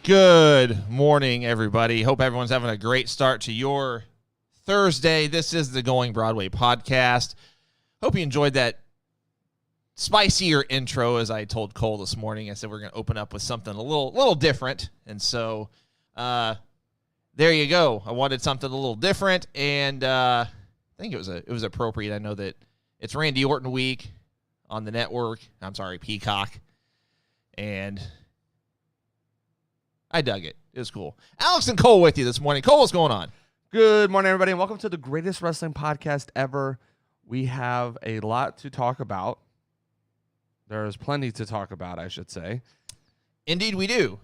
Good morning, everybody. Hope everyone's having a great start to your Thursday. This is the Going Broadway podcast. Hope you enjoyed that spicier intro, as I told Cole this morning. I said we're going to open up with something a little different, and so there you go. I wanted something a little different, and I think it was appropriate. I know that it's Randy Orton week on the network. I'm sorry, Peacock, and I dug it. It was cool. Alex and Cole with you this morning. Cole, what's going on? Good morning, everybody, and welcome to the greatest wrestling podcast ever. We have a lot to talk about. There's plenty to talk about, I should say. Indeed, we do.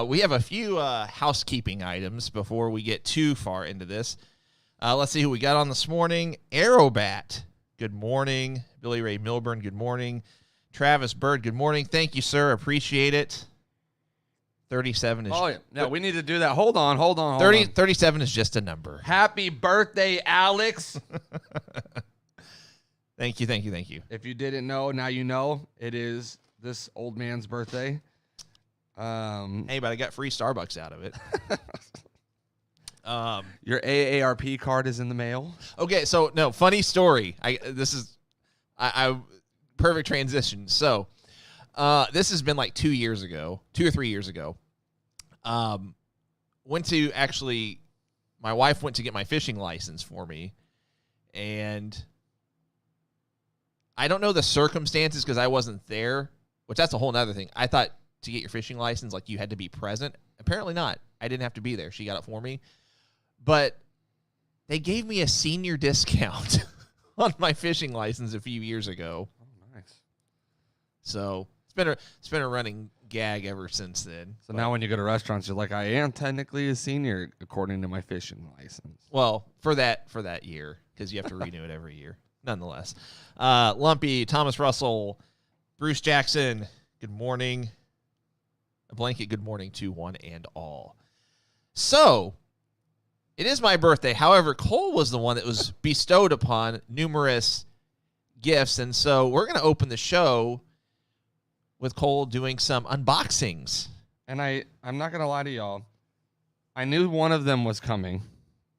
We have a few housekeeping items before we get too far into this. Let's see who we got on this morning. Aerobat, good morning. Billy Ray Milburn, good morning. Travis Bird, good morning. Thank you, sir. Appreciate it. 37 is... Oh, yeah. No, we need to do that. Hold on. 37 is just a number. Happy birthday, Alex. Thank you. If you didn't know, now you know. It is this old man's birthday. Hey, but I got free Starbucks out of it. Your AARP card is in the mail. Okay, so, no, funny story. Perfect transition. So, this has been like 2 or 3 years ago. My wife went to get my fishing license for me, and I don't know the circumstances because I wasn't there, which that's a whole nother thing. I thought to get your fishing license, like you had to be present. Apparently not. I didn't have to be there. She got it for me. But they gave me a senior discount on my fishing license a few years ago. Oh, nice. So it's been a running gag ever since then. So now when you go to restaurants, you're like, I am technically a senior according to my fishing license. Well, for that year, because you have to renew it every year. Nonetheless, Lumpy, Thomas Russell, Bruce Jackson. Good morning. A blanket good morning to one and all. So, it is my birthday. However, Cole was the one that was bestowed upon numerous gifts, and so we're going to open the show with Cole doing some unboxings. And I'm not going to lie to y'all. I knew one of them was coming,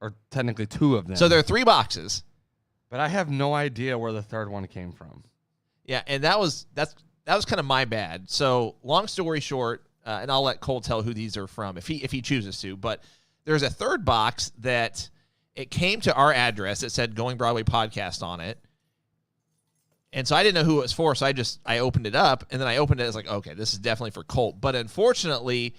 or technically two of them. So there are 3 boxes. But I have no idea where the third one came from. Yeah, and that was kind of my bad. So long story short, and I'll let Cole tell who these are from if he chooses to. But there's a third box that it came to our address. It said Going Broadway Podcast on it. And so I didn't know who it was for, so I opened it up, and then I opened it. I was like, okay, this is definitely for Colt. But unfortunately,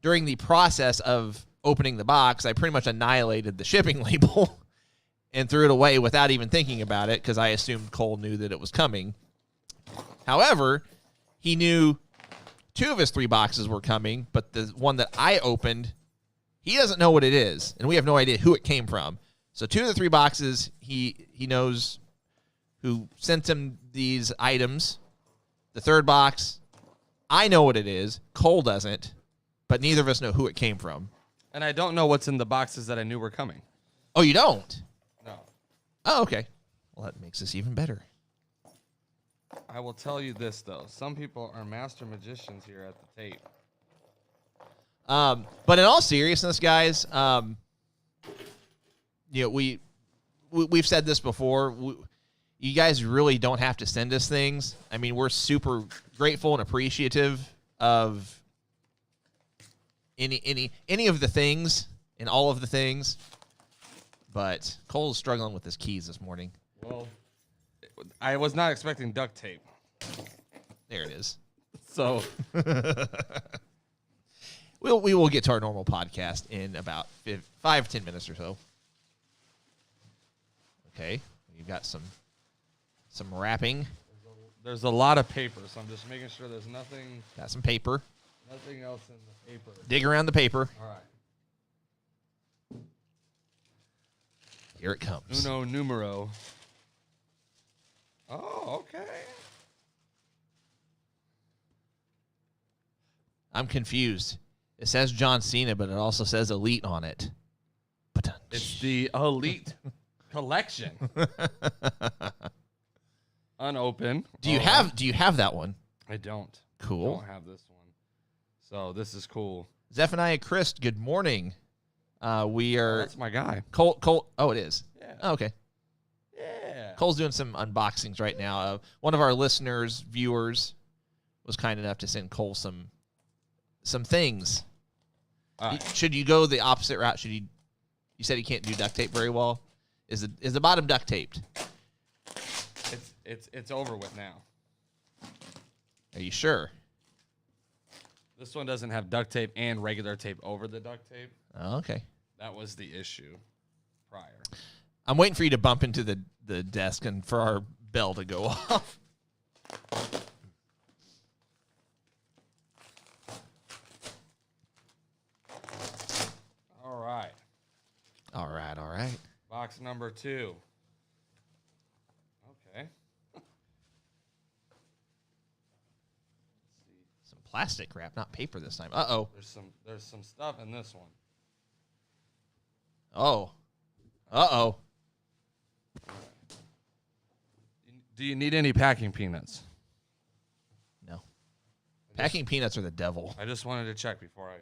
during the process of opening the box, I pretty much annihilated the shipping label and threw it away without even thinking about it because I assumed Cole knew that it was coming. However, he knew 2 of his 3 boxes were coming, but the one that I opened, he doesn't know what it is, and we have no idea who it came from. So 2 of the 3 boxes, he knows who sent him these items. The third box, I know what it is. Cole doesn't, but neither of us know who it came from. And I don't know what's in the boxes that I knew were coming. Oh, you don't? No. Oh, okay. Well, that makes this even better. I will tell you this, though. Some people are master magicians here at the tape. But in all seriousness, guys, we've said this before. You guys really don't have to send us things. I mean, we're super grateful and appreciative of any of the things and all of the things. But Cole's struggling with his keys this morning. Well, I was not expecting duct tape. There it is. So we will get to our normal podcast in about 5-10 minutes or so. Okay, you've got some wrapping. There's a lot of paper, so I'm just making sure there's nothing. Got some paper. Nothing else in the paper. Dig around the paper. All right. Here it comes. Uno numero. Oh, okay. I'm confused. It says John Cena, but it also says Elite on it. It's the Elite Collection. Unopened. Do you have that one? I don't. Cool. I don't have this one. So this is cool. Zephaniah Christ, good morning. We are. That's my guy. Cole. Oh, it is. Yeah. Oh, okay. Yeah. Cole's doing some unboxings right now. One of our listeners, viewers, was kind enough to send Cole some things. Should you go the opposite route? Should you? You said he can't do duct tape very well. Is the bottom duct taped? It's over with now. Are you sure? This one doesn't have duct tape and regular tape over the duct tape. Oh, okay. That was the issue prior. I'm waiting for you to bump into the desk and for our bell to go off. All right. All right. Box number 2. Okay. Some plastic wrap, not paper this time. Uh-oh. There's some stuff in this one. Oh. Uh-oh. Do you need any packing peanuts? No. Packing peanuts are the devil. I just wanted to check before I...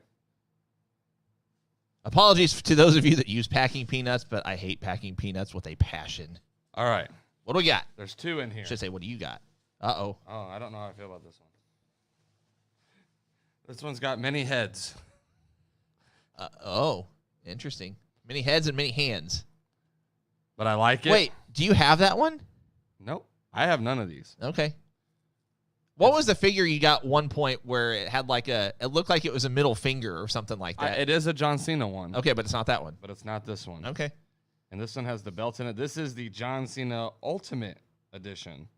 Apologies to those of you that use packing peanuts, but I hate packing peanuts with a passion. All right. What do we got? There's 2 in here. I should say, what do you got? Uh-oh. Oh, I don't know how I feel about this one. This one's got many heads. Oh, interesting. Many heads and many hands. But I like it. Wait, do you have that one? Nope. I have none of these. Okay. What was the figure you got one point where it had it looked like it was a middle finger or something like that? It is a John Cena one. Okay, but it's not that one. But it's not this one. Okay. And this one has the belt in it. This is the John Cena Ultimate Edition.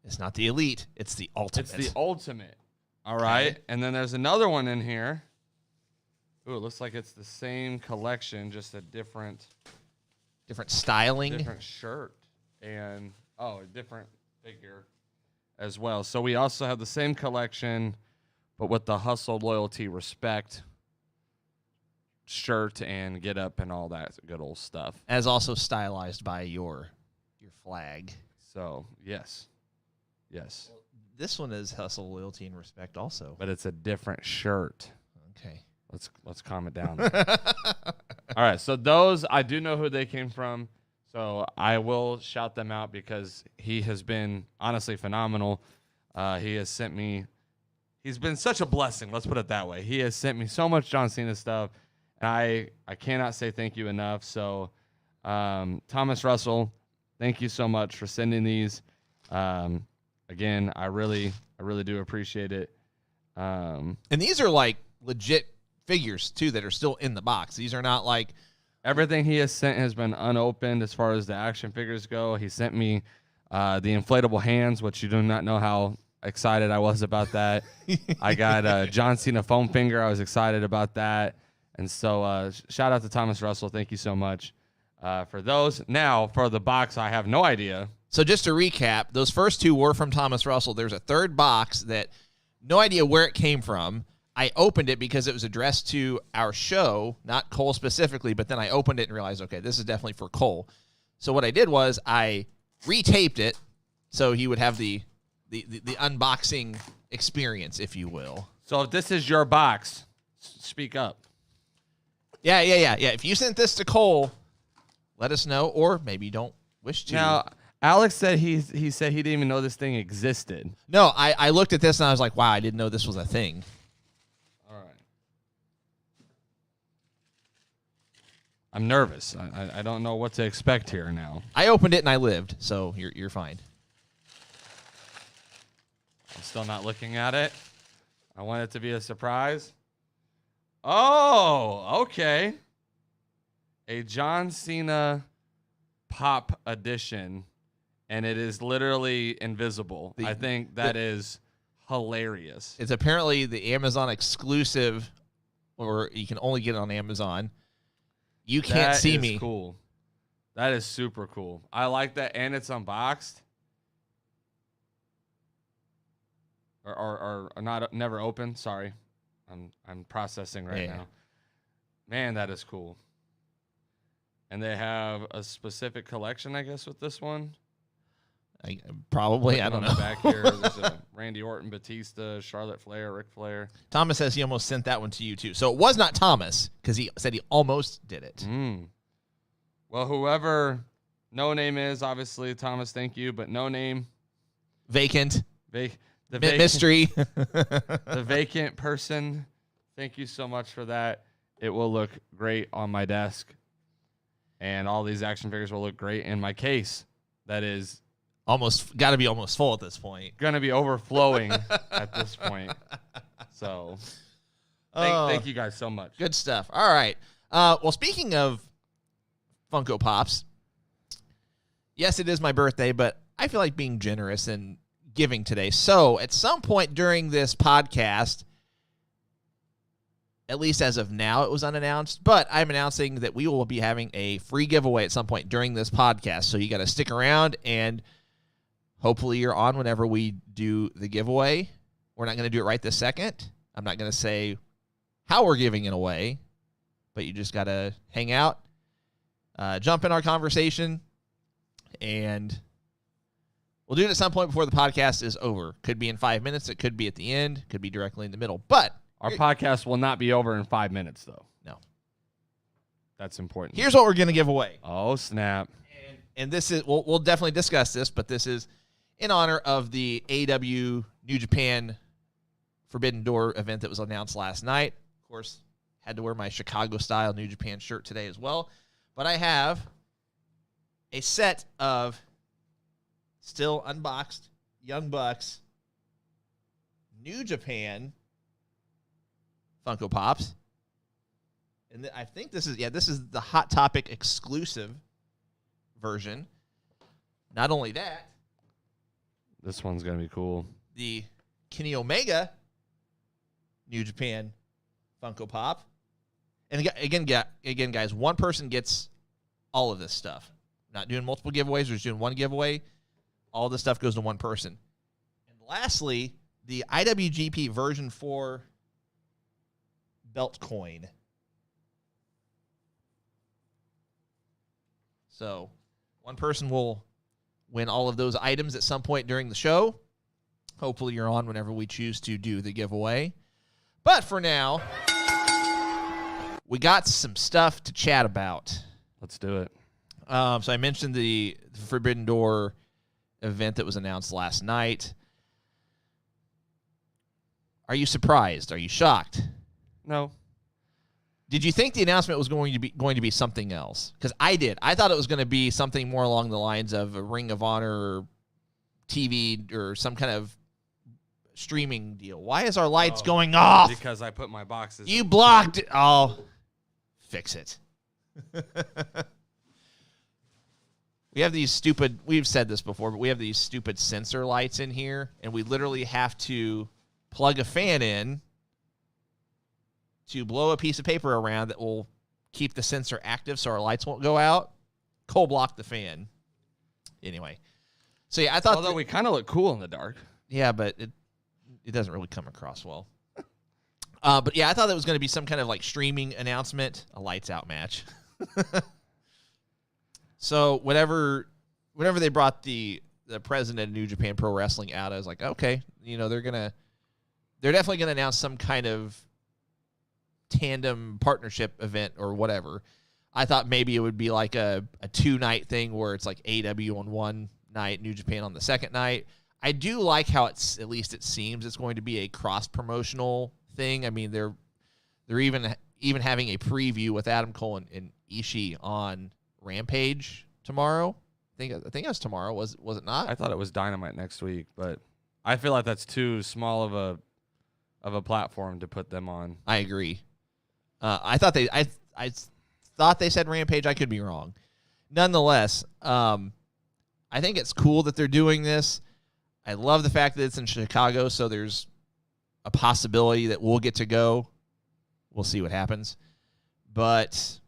It's not the Elite. It's the Ultimate. It's the Ultimate. All right. Okay. And then there's another one in here. Ooh, it looks like it's the same collection, just a different styling. different shirt and a different figure as well. So we also have the same collection, but with the hustle, loyalty, respect shirt and get up and all that good old stuff. As also stylized by your flag. So yes. This one is hustle, loyalty, and respect also. But it's a different shirt. Okay. Let's calm it down. All right, so those, I do know who they came from, so I will shout them out because he has been honestly phenomenal. He has sent me, he's been such a blessing, let's put it that way. He has sent me so much John Cena stuff, and I cannot say thank you enough. So Thomas Russell, thank you so much for sending these. Again, I really do appreciate it. And these are like legit figures too that are still in the box. These are not like everything he has sent has been unopened as far as the action figures go. He sent me the inflatable hands, which you do not know how excited I was about that. I got John Cena foam finger. I was excited about that. And so shout out to Thomas Russell. Thank you so much for those. Now for the box, I have no idea. So just to recap, those first two were from Thomas Russell. There's a third box that no idea where it came from. I opened it because it was addressed to our show, not Cole specifically, but then I opened it and realized, okay, this is definitely for Cole. So what I did was I retaped it so he would have the unboxing experience, if you will. So if this is your box, speak up. Yeah. If you sent this to Cole, let us know, or maybe you don't wish to. Now, Alex said he said he didn't even know this thing existed. No, I looked at this and I was like, wow, I didn't know this was a thing. All right. I'm nervous. I don't know what to expect here now. I opened it and I lived, so you're fine. I'm still not looking at it. I want it to be a surprise. Oh, okay. A John Cena Pop edition, and it is literally invisible. I think that is hilarious. It's apparently the Amazon exclusive, or you can only get it on Amazon. You can't see me. Cool. That is super cool. I like that, and it's unboxed. Or not, never open. Sorry, I'm processing right now. Man, that is cool. And they have a specific collection, I guess, with this one. Probably, I don't know. Back here, there's a Randy Orton, Batista, Charlotte Flair, Ric Flair. Thomas says he almost sent that one to you too. So it was not Thomas because he said he almost did it. Well, whoever No Name is, obviously, Thomas, thank you, but No Name. Vacant. The mystery. The vacant person, thank you so much for that. It will look great on my desk, and all these action figures will look great in my case. That is got to be almost full at this point. Going to be overflowing at this point. So thank you guys so much. Good stuff. All right. Well, speaking of Funko Pops, yes, it is my birthday, but I feel like being generous and giving today. So at some point during this podcast, at least as of now, it was unannounced, but I'm announcing that we will be having a free giveaway at some point during this podcast. So you got to stick around, and hopefully you're on whenever we do the giveaway. We're not going to do it right this second. I'm not going to say how we're giving it away, but you just got to hang out, jump in our conversation, and we'll do it at some point before the podcast is over. Could be in 5 minutes. It could be at the end. Could be directly in the middle. But our podcast will not be over in 5 minutes, though. No. That's important. Here's what we're going to give away. Oh, snap. And this is, we'll definitely discuss this, but this is in honor of the AEW New Japan Forbidden Door event that was announced last night. Of course, had to wear my Chicago-style New Japan shirt today as well. But I have a set of still unboxed Young Bucks New Japan Funko Pops. And I think this is the Hot Topic exclusive version. Not only that, this one's going to be cool. the Kenny Omega New Japan Funko Pop. And again, guys, one person gets all of this stuff. Not doing multiple giveaways, we're just doing one giveaway. All this stuff goes to one person. And lastly, the IWGP version 4 belt coin. So one person will win all of those items at some point during the show. Hopefully you're on whenever we choose to do the giveaway. But for now, we got some stuff to chat about. Let's do it. So I mentioned the Forbidden Door event that was announced last night. Are you surprised? Are you shocked? No. Did you think the announcement was going to be something else? Because I did. I thought it was going to be something more along the lines of a Ring of Honor or TV or some kind of streaming deal. Why is our lights going off? Because I put my boxes. You blocked it. Oh, fix it. We have these stupid, we've said this before, but we have these stupid sensor lights in here, and we literally have to plug a fan in to blow a piece of paper around that will keep the sensor active so our lights won't go out. Cold block the fan. Anyway. So, yeah, I thought... Although we kind of look cool in the dark. Yeah, but it doesn't really come across well. But, yeah, I thought that was going to be some kind of, like, streaming announcement, a lights-out match. So whenever they brought the president of New Japan Pro Wrestling out, I was like, okay, you know, they're definitely gonna announce some kind of tandem partnership event or whatever. I thought maybe it would be like a 2-night thing where it's like AEW on one night, New Japan on the second night. I do like how at least it seems it's going to be a cross promotional thing. I mean, they're even having a preview with Adam Cole and Ishii on Rampage tomorrow. I think it was tomorrow. Was it not? I thought it was Dynamite next week, but I feel like that's too small of a platform to put them on. I agree. I thought they said Rampage. I could be wrong. Nonetheless, I think it's cool that they're doing this. I love the fact that it's in Chicago, so there's a possibility that we'll get to go. We'll see what happens. But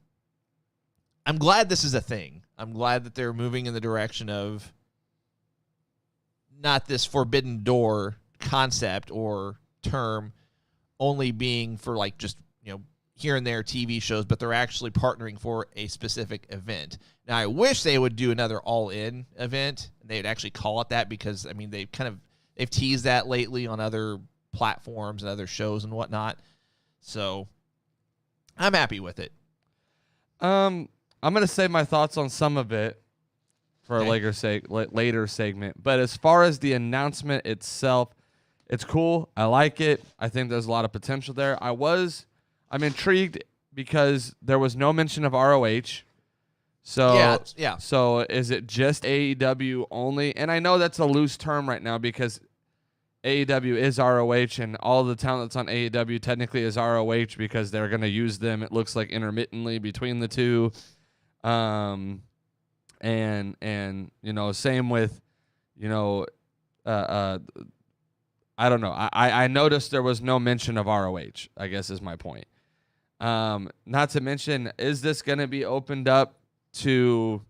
I'm glad this is a thing. I'm glad that they're moving in the direction of not this Forbidden Door concept or term only being for like just, you know, here and there TV shows, but they're actually partnering for a specific event. Now, I wish they would do another all-in event. They would actually call it that because, I mean, they've teased that lately on other platforms and other shows and whatnot. So I'm happy with it. I'm going to save my thoughts on some of it for a later segment. But as far as the announcement itself, it's cool. I like it. I think there's a lot of potential there. I'm intrigued because there was no mention of ROH. So, yeah. So is it just AEW only? And I know that's a loose term right now because AEW is ROH and all the talent that's on AEW technically is ROH because they're going to use them, it looks like, intermittently between the two. And you know, same with, you know, I don't know. I noticed there was no mention of ROH, I guess is my point. Not to mention, is this going to be opened up to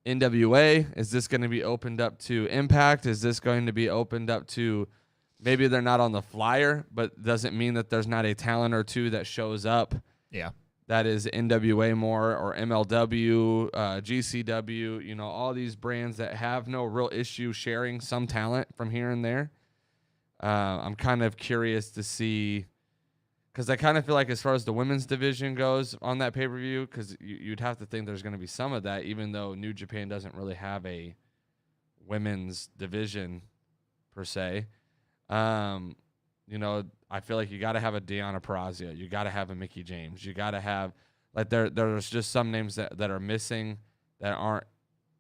NWA? Is this going to be opened up to Impact? Is this going to be opened up to, maybe they're not on the flyer, but doesn't mean that there's not a talent or two that shows up. Yeah. That is NWA more or MLW, GCW, you know, all these brands that have no real issue sharing some talent from here and there. I'm kind of curious to see, because I kind of feel like as far as the women's division goes on that pay-per-view, because you'd have to think there's going to be some of that, even though New Japan doesn't really have a women's division per se. You know, I feel like you got to have a Deonna Purrazzo. You got to have a Mickie James. You got to have, like, there's just some names that are missing that aren't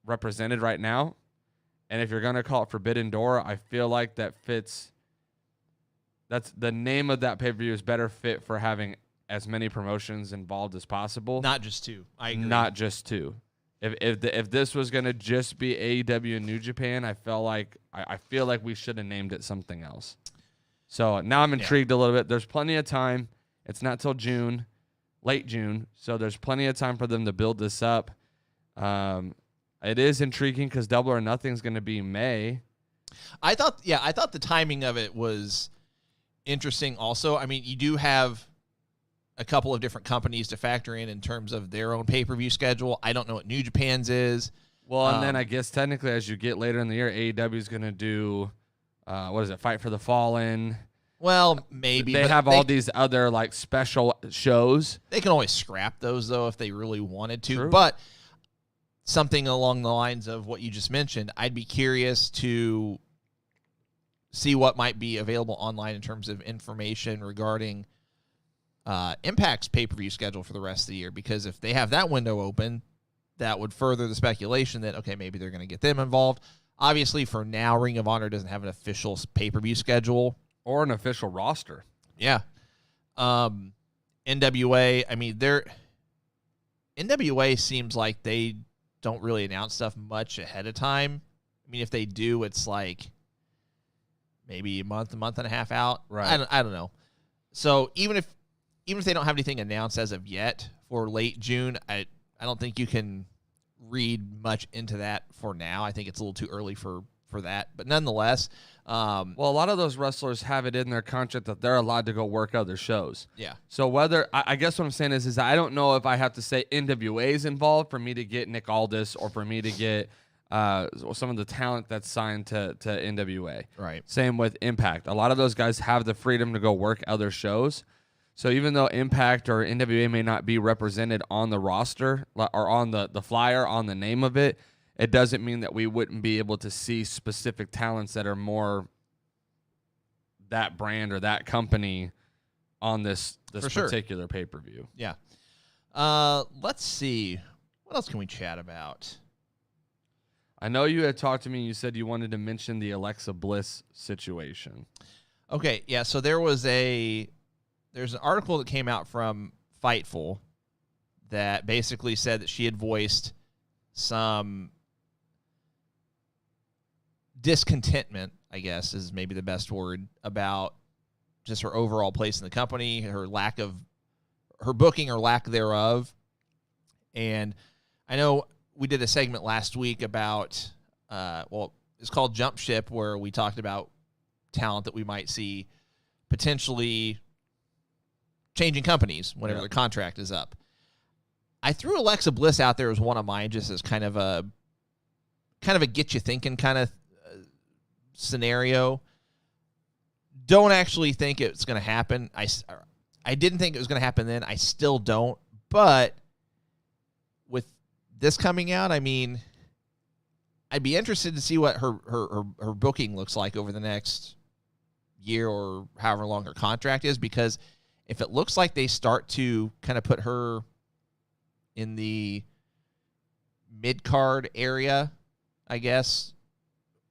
represented right now. And if you're going to call it Forbidden Door, I feel like that fits. That's the name of that pay-per-view is better fit for having as many promotions involved as possible. Not just two. I agree. Not just two. If this was going to just be AEW and New Japan, I feel like we should have named it something else. So now I'm intrigued a little bit. There's plenty of time. It's not till June, late June. So there's plenty of time for them to build this up. It is intriguing because Double or Nothing is going to be May. I thought the timing of it was interesting also. I mean, you do have a couple of different companies to factor in terms of their own pay-per-view schedule. I don't know what New Japan's is. Well, and then I guess technically as you get later in the year, AEW is going to do, Fight for the Fallen. Well, maybe. They have all these other like special shows. They can always scrap those, though, if they really wanted to. True. But something along the lines of what you just mentioned, I'd be curious to see what might be available online in terms of information regarding Impact's pay-per-view schedule for the rest of the year. Because if they have that window open, that would further the speculation that, okay, maybe they're going to get them involved. Obviously, for now, Ring of Honor doesn't have an official pay-per-view schedule. Or an official roster. Yeah. NWA, I mean, NWA seems like they don't really announce stuff much ahead of time. I mean, if they do, it's like maybe a month and a half out. Right. I don't know. So even if they don't have anything announced as of yet for late June, I don't think you can read much into that for now. I think it's a little too early for that. But nonetheless, well, a lot of those wrestlers have it in their contract that they're allowed to go work other shows. Yeah. So whether I guess what I'm saying is I don't know if I have to say NWA is involved for me to get Nick Aldis or for me to get some of the talent that's signed to NWA. Right. Same with Impact. A lot of those guys have the freedom to go work other shows. So even though Impact or NWA may not be represented on the roster or on the flyer, on the name of it, it doesn't mean that we wouldn't be able to see specific talents that are more that brand or that company on this particular pay-per-view. Yeah. Let's see. What else can we chat about? I know you had talked to me and you said you wanted to mention the Alexa Bliss situation. Okay, yeah, so there's an article that came out from Fightful that basically said that she had voiced some discontentment, I guess is maybe the best word, about just her overall place in the company, her booking or lack thereof. And I know we did a segment last week about, it's called Jump Ship, where we talked about talent that we might see potentially changing companies whenever their contract is up. I threw Alexa Bliss out there as one of mine, just as kind of a get you thinking kind of scenario. Don't actually think it's going to happen. I didn't think it was going to happen then. I still don't. But with this coming out, I mean, I'd be interested to see what her booking looks like over the next year or however long her contract is, because if it looks like they start to kind of put her in the mid-card area, I guess,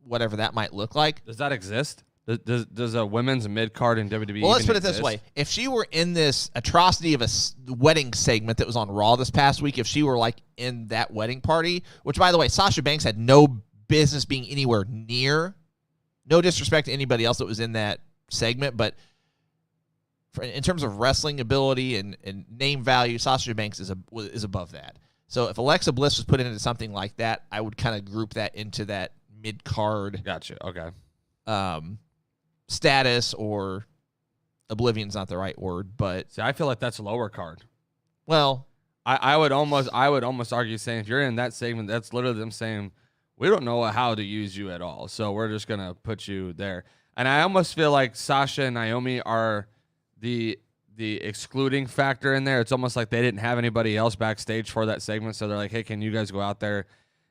whatever that might look like. Does that exist? Does a women's mid-card in WWE Well, let's put it exist? this way. If she were in this atrocity of a wedding segment that was on Raw this past week, if she were like in that wedding party, which, by the way, Sasha Banks had no business being anywhere near, no disrespect to anybody else that was in that segment, but in terms of wrestling ability and name value, Sasha Banks is above that. So if Alexa Bliss was put into something like that, I would kind of group that into that mid-card. Gotcha. Okay. Status, or oblivion's not the right word, but see, I feel like that's lower card. Well, I would almost argue saying if you're in that segment, that's literally them saying we don't know how to use you at all, so we're just gonna put you there. And I almost feel like Sasha and Naomi are the excluding factor in there. It's almost like they didn't have anybody else backstage for that segment, so they're like, hey, can you guys go out there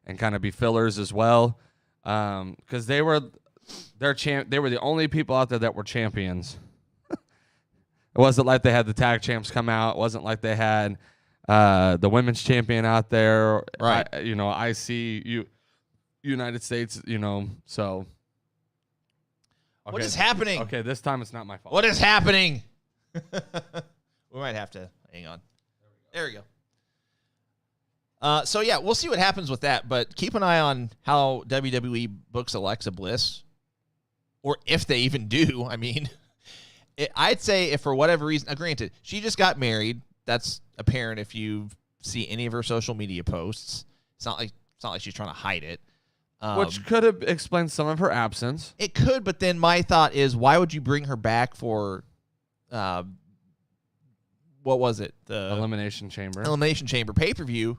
and kind of be fillers as well? Because they were the only people out there that were champions. It wasn't like they had the tag champs come out. It wasn't like they had the women's champion out there. Right. IC United States, so. Okay. What is happening? Okay, this time it's not my fault. What is happening? We might have to hang on. There we go. So yeah, we'll see what happens with that, but keep an eye on how WWE books Alexa Bliss, or if they even do. I mean, I'd say if for whatever reason, granted, she just got married. That's apparent if you see any of her social media posts. It's not like she's trying to hide it. Which could have explained some of her absence. It could, but then my thought is, why would you bring her back for, what was it? The Elimination Chamber pay-per-view,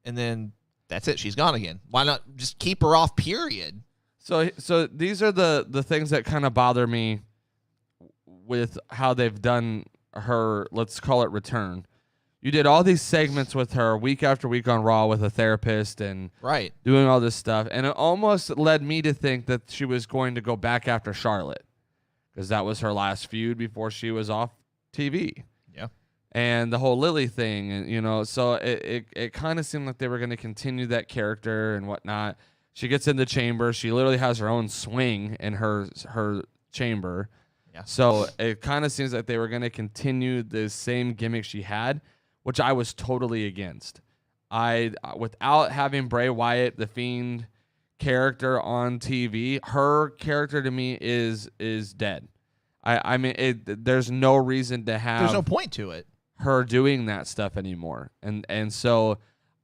and then that's it. She's gone again. Why not just keep her off, period? So these are the things that kind of bother me with how they've done her, let's call it return. You did all these segments with her week after week on Raw with a therapist and right doing all this stuff, and it almost led me to think that she was going to go back after Charlotte because that was her last feud before she was off TV. Yeah. And the whole Lily thing, and so it kind of seemed like they were going to continue that character and whatnot. She gets in the chamber. She literally has her own swing in her chamber. Yeah. So it kind of seems like they were going to continue the same gimmick she had, which I was totally against. Without having Bray Wyatt, the Fiend character on TV, her character to me is dead. I mean, there's no reason to have. There's no point to it. Her doing that stuff anymore, and so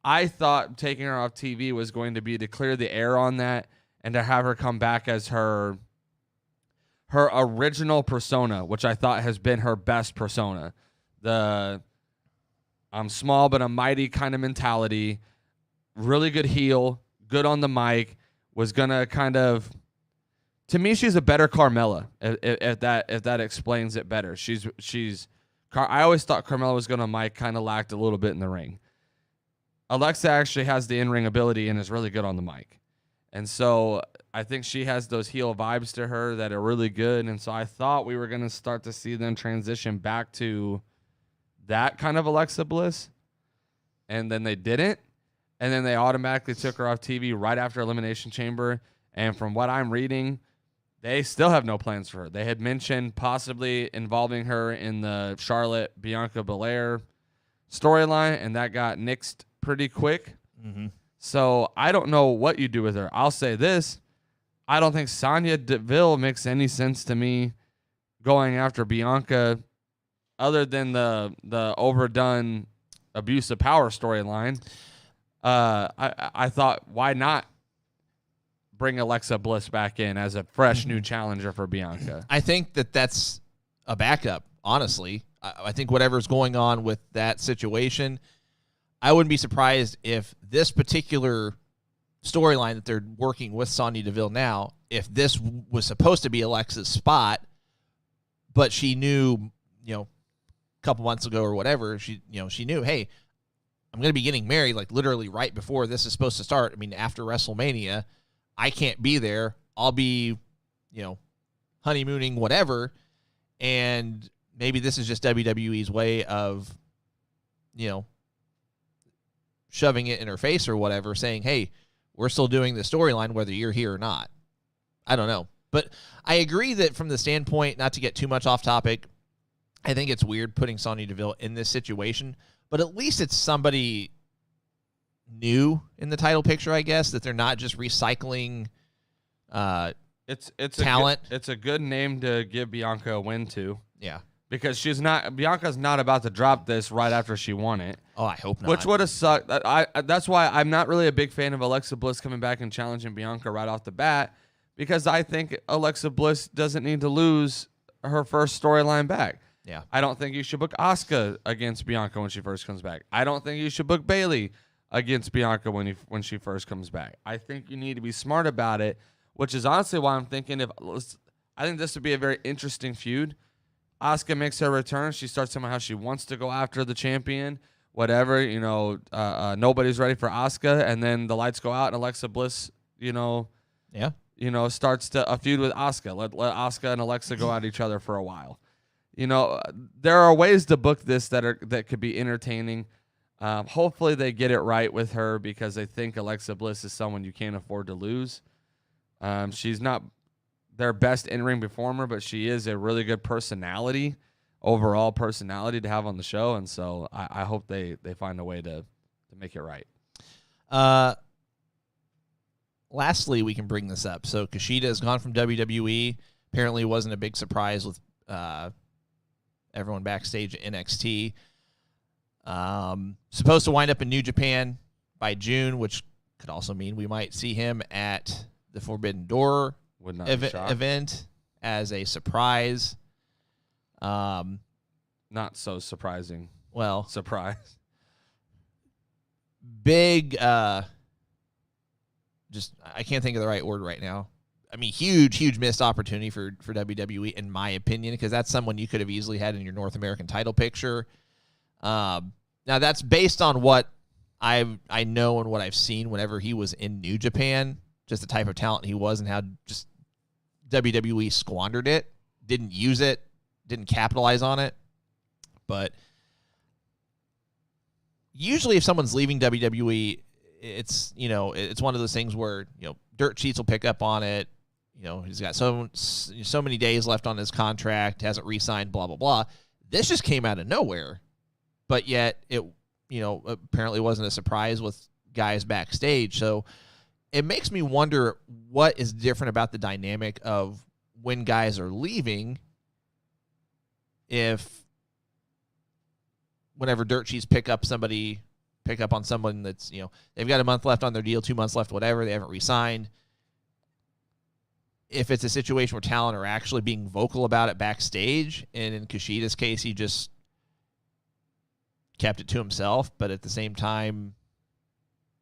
I thought taking her off TV was going to be to clear the air on that and to have her come back as her original persona, which I thought has been her best persona. I'm small, but I'm mighty kind of mentality. Really good heel, good on the mic. Was gonna kind of, to me, she's a better Carmella. If that explains it better. I always thought Carmella was gonna mic, kind of lacked a little bit in the ring. Alexa actually has the in-ring ability and is really good on the mic, and so I think she has those heel vibes to her that are really good. And so I thought we were gonna start to see them transition back to that kind of Alexa Bliss, and then they didn't, and then they automatically took her off TV right after Elimination Chamber. And from what I'm reading, they still have no plans for her. They had mentioned possibly involving her in the Charlotte Bianca Belair storyline, and that got nixed pretty quick. Mm-hmm. So I don't know what you do with her. I'll say this: I don't think Sonya Deville makes any sense to me going after Bianca, other than the overdone abuse of power storyline. I thought, why not bring Alexa Bliss back in as a fresh new challenger for Bianca? I think that's a backup, honestly. I think whatever's going on with that situation, I wouldn't be surprised if this particular storyline that they're working with Sonya Deville now, if this was supposed to be Alexa's spot, but she knew, couple months ago or whatever, she knew, hey, I'm going to be getting married like literally right before this is supposed to start. I mean, after WrestleMania, I can't be there. I'll be, honeymooning, whatever. And maybe this is just WWE's way of, shoving it in her face or whatever, saying, hey, we're still doing the storyline whether you're here or not. I don't know. But I agree that from the standpoint, not to get too much off topic, I think it's weird putting Sonya Deville in this situation, but at least it's somebody new in the title picture, I guess, that they're not just recycling it's talent. It's a good name to give Bianca a win to. Yeah. Because Bianca's not about to drop this right after she won it. Oh, I hope not. Which would have sucked. That's why I'm not really a big fan of Alexa Bliss coming back and challenging Bianca right off the bat, because I think Alexa Bliss doesn't need to lose her first storyline back. Yeah. I don't think you should book Asuka against Bianca when she first comes back. I don't think you should book Bayley against Bianca when she first comes back. I think you need to be smart about it, which is honestly why I'm thinking I think this would be a very interesting feud. Asuka makes her return. She starts talking about how she wants to go after the champion, whatever. Nobody's ready for Asuka, and then the lights go out, and Alexa Bliss, starts a feud with Asuka. Let Asuka and Alexa go at each other for a while. There are ways to book this that could be entertaining. Hopefully they get it right with her, because I think Alexa Bliss is someone you can't afford to lose. She's not their best in-ring performer, but she is a really good overall personality to have on the show, and so I hope they find a way to make it right. Lastly, we can bring this up. So Kushida has gone from WWE. Apparently it wasn't a big surprise with everyone backstage at NXT. Supposed to wind up in New Japan by June, which could also mean we might see him at the Forbidden Door event as a surprise. Not so surprising. Well, surprise. Big, just I can't think of the right word right now. I mean, huge missed opportunity for WWE, in my opinion, because that's someone you could have easily had in your North American title picture. Now, that's based on what I know and what I've seen whenever he was in New Japan, just the type of talent he was and how just WWE squandered it, didn't use it, didn't capitalize on it. But usually if someone's leaving WWE, it's one of those things where, dirt sheets will pick up on it. He's got so many days left on his contract, hasn't re-signed, blah, blah, blah. This just came out of nowhere. But yet it, apparently wasn't a surprise with guys backstage. So it makes me wonder what is different about the dynamic of when guys are leaving. If whenever dirt sheets pick up on someone that's, they've got a month left on their deal, 2 months left, whatever, they haven't re-signed. If it's a situation where talent are actually being vocal about it backstage, and in Kushida's case, he just kept it to himself, but at the same time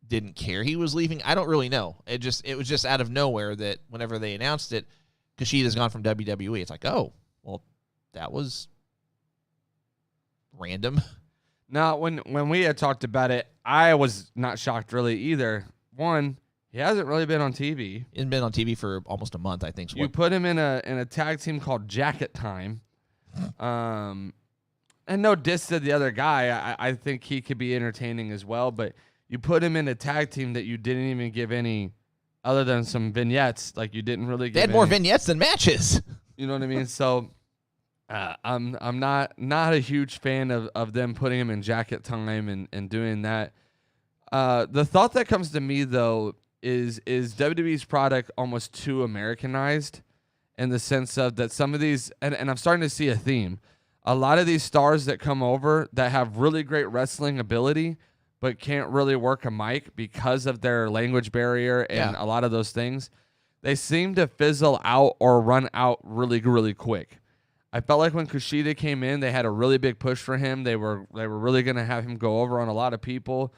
didn't care he was leaving. I don't really know. It was just out of nowhere that whenever they announced it, Kushida's gone from WWE. It's like, oh, well, that was random. Now, when we had talked about it, I was not shocked really either. One, he hasn't really been on TV. He's been on TV for almost a month, I think. You put him in a tag team called Jacket Time. And no diss to the other guy. I think he could be entertaining as well. But you put him in a tag team that you didn't even give any, other than some vignettes. Like, you didn't really give. They had more vignettes than matches. You know what I mean? So I'm not a huge fan of them putting him in Jacket Time and doing that. The thought that comes to me though is WWE's product almost too Americanized, in the sense of that some of these, and I'm starting to see a theme. A lot of these stars that come over that have really great wrestling ability, but can't really work a mic because of their language barrier and a lot of those things, they seem to fizzle out or run out really, really quick. I felt like when Kushida came in, they had a really big push for him. They were really going to have him go over on a lot of people.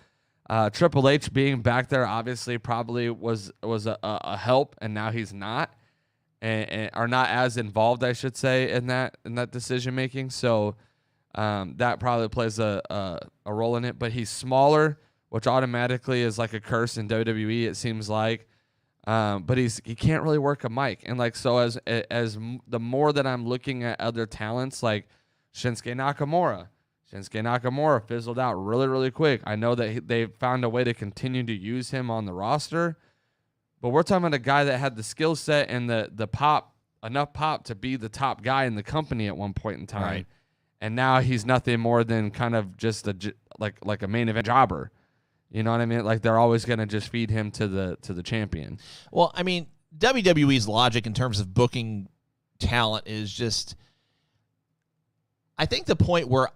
Triple H being back there obviously probably was a help, and now he's not. And are not as involved, I should say, in that decision making. So that probably plays a role in it. But he's smaller, which automatically is like a curse in WWE. It seems like, but he can't really work a mic. And like so, as the more that I'm looking at other talents like Shinsuke Nakamura fizzled out really, really quick. I know that they found a way to continue to use him on the roster. But we're talking about a guy that had the skill set and the pop, enough pop to be the top guy in the company at one point in time. Right. And now he's nothing more than kind of just like a main event jobber. You know what I mean? Like, they're always going to just feed him to the champion. Well, I mean, WWE's logic in terms of booking talent is just, I think the point where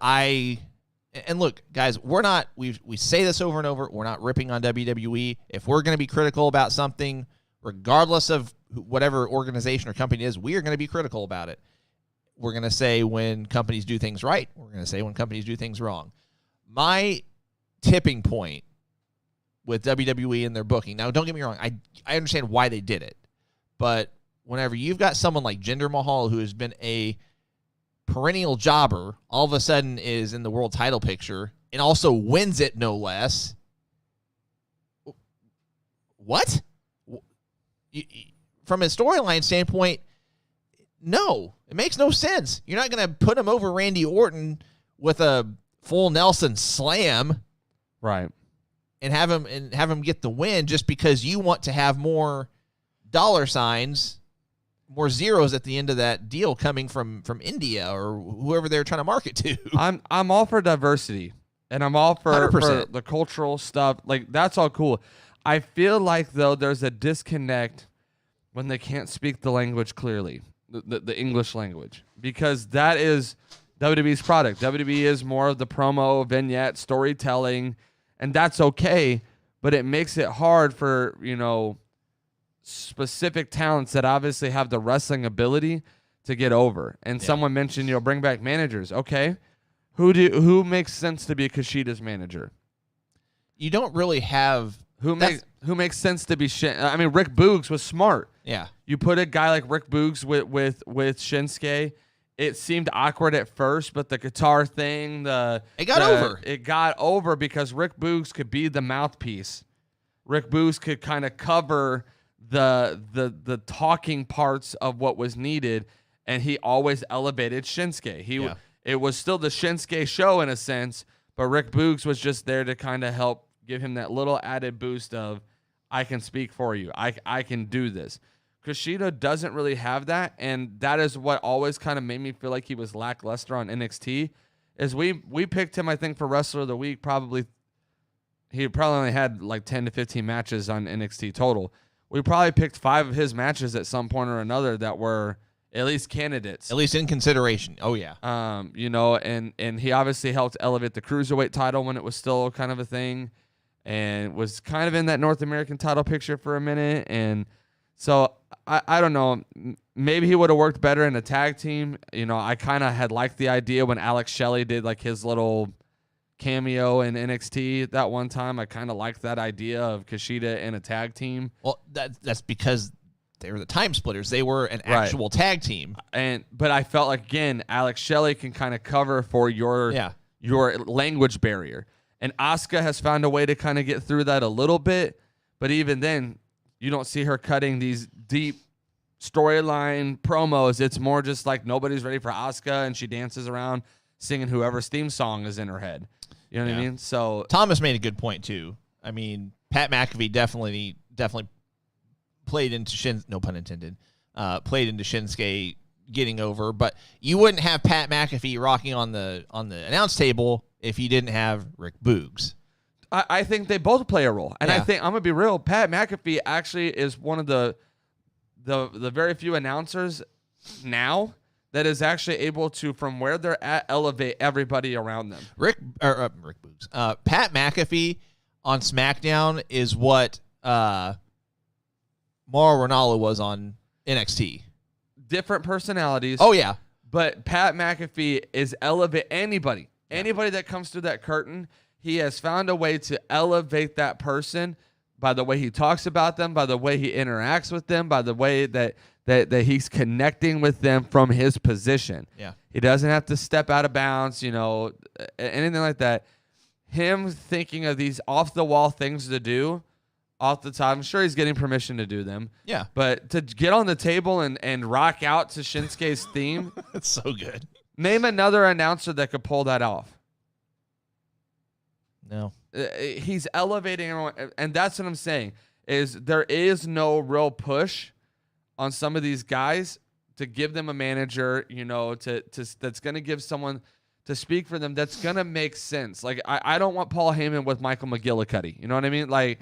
and look, guys, we say this over and over, we're not ripping on WWE. If we're going to be critical about something, regardless of whatever organization or company it is, we are going to be critical about it. We're going to say when companies do things right. We're going to say when companies do things wrong. My tipping point with WWE and their booking, now don't get me wrong, I understand why they did it. But whenever you've got someone like Jinder Mahal, who has been a perennial jobber, all of a sudden is in the world title picture and also wins it, no less. What? From a storyline standpoint, no, it makes no sense. You're not going to put him over Randy Orton with a full Nelson slam, right? And have him get the win just because you want to have more dollar signs, more zeros at the end of that deal coming from India or whoever they're trying to market to. I'm all for diversity, and I'm all for the cultural stuff. Like, that's all cool. I feel like, though, there's a disconnect when they can't speak the language clearly. the English language, because that is WWE's product. WWE is more of the promo, vignette, storytelling, and that's okay, but it makes it hard for, specific talents that obviously have the wrestling ability to get over. And someone mentioned, bring back managers. Okay. Who makes sense to be Kushida's manager? You don't really have who makes sense to be I mean, Rick Boogs was smart. Yeah. You put a guy like Rick Boogs with Shinsuke. It seemed awkward at first, but the guitar thing, it got over because Rick Boogs could be the mouthpiece. Rick Boogs could kind of cover the talking parts of what was needed, and he always elevated Shinsuke. It was still the Shinsuke show in a sense, but Rick Boogs was just there to kind of help give him that little added boost of, I can speak for you. I can do this. Kushida doesn't really have that, and that is what always kind of made me feel like he was lackluster on NXT. Is we picked him, I think, for Wrestler of the Week. He probably only had like 10 to 15 matches on NXT total. We probably picked 5 of his matches at some point or another that were at least candidates. At least in consideration. Oh, yeah. And he obviously helped elevate the Cruiserweight title when it was still kind of a thing, and was kind of in that North American title picture for a minute. And so I don't know. Maybe he would have worked better in a tag team. I kind of had liked the idea when Alex Shelley did like his little cameo in NXT that one time. I kind of liked that idea of Kushida in a tag team. Well, that's because they were the time splitters. They were an actual tag team. But I felt like, again, Alex Shelley can kind of cover for your language barrier. And Asuka has found a way to kind of get through that a little bit. But even then, you don't see her cutting these deep storyline promos. It's more just like nobody's ready for Asuka, and she dances around singing whoever's theme song is in her head. You know what I mean? So Thomas made a good point too. I mean, Pat McAfee definitely played into no pun intended, played into Shinsuke getting over. But you wouldn't have Pat McAfee rocking on the announce table if you didn't have Rick Boogs. I think they both play a role, and I think, I'm gonna be real, Pat McAfee actually is one of the very few announcers now that is actually able to, from where they're at, elevate everybody around them. Rick Boogs. Pat McAfee on SmackDown is what Mauro Ranallo was on NXT. Different personalities. Oh yeah, but Pat McAfee is elevate anybody that comes through that curtain. He has found a way to elevate that person by the way he talks about them, by the way he interacts with them, by the way that he's connecting with them from his position. Yeah. He doesn't have to step out of bounds, anything like that. Him thinking of these off-the-wall things to do off the top. I'm sure he's getting permission to do them. Yeah. But to get on the table and rock out to Shinsuke's theme. That's so good. Name another announcer that could pull that off. No. He's elevating everyone, and that's what I'm saying, is there is no real push on some of these guys to give them a manager, to that's going to give someone to speak for them that's going to make sense. Like, I don't want Paul Heyman with Michael McGillicuddy. You know what I mean? Like,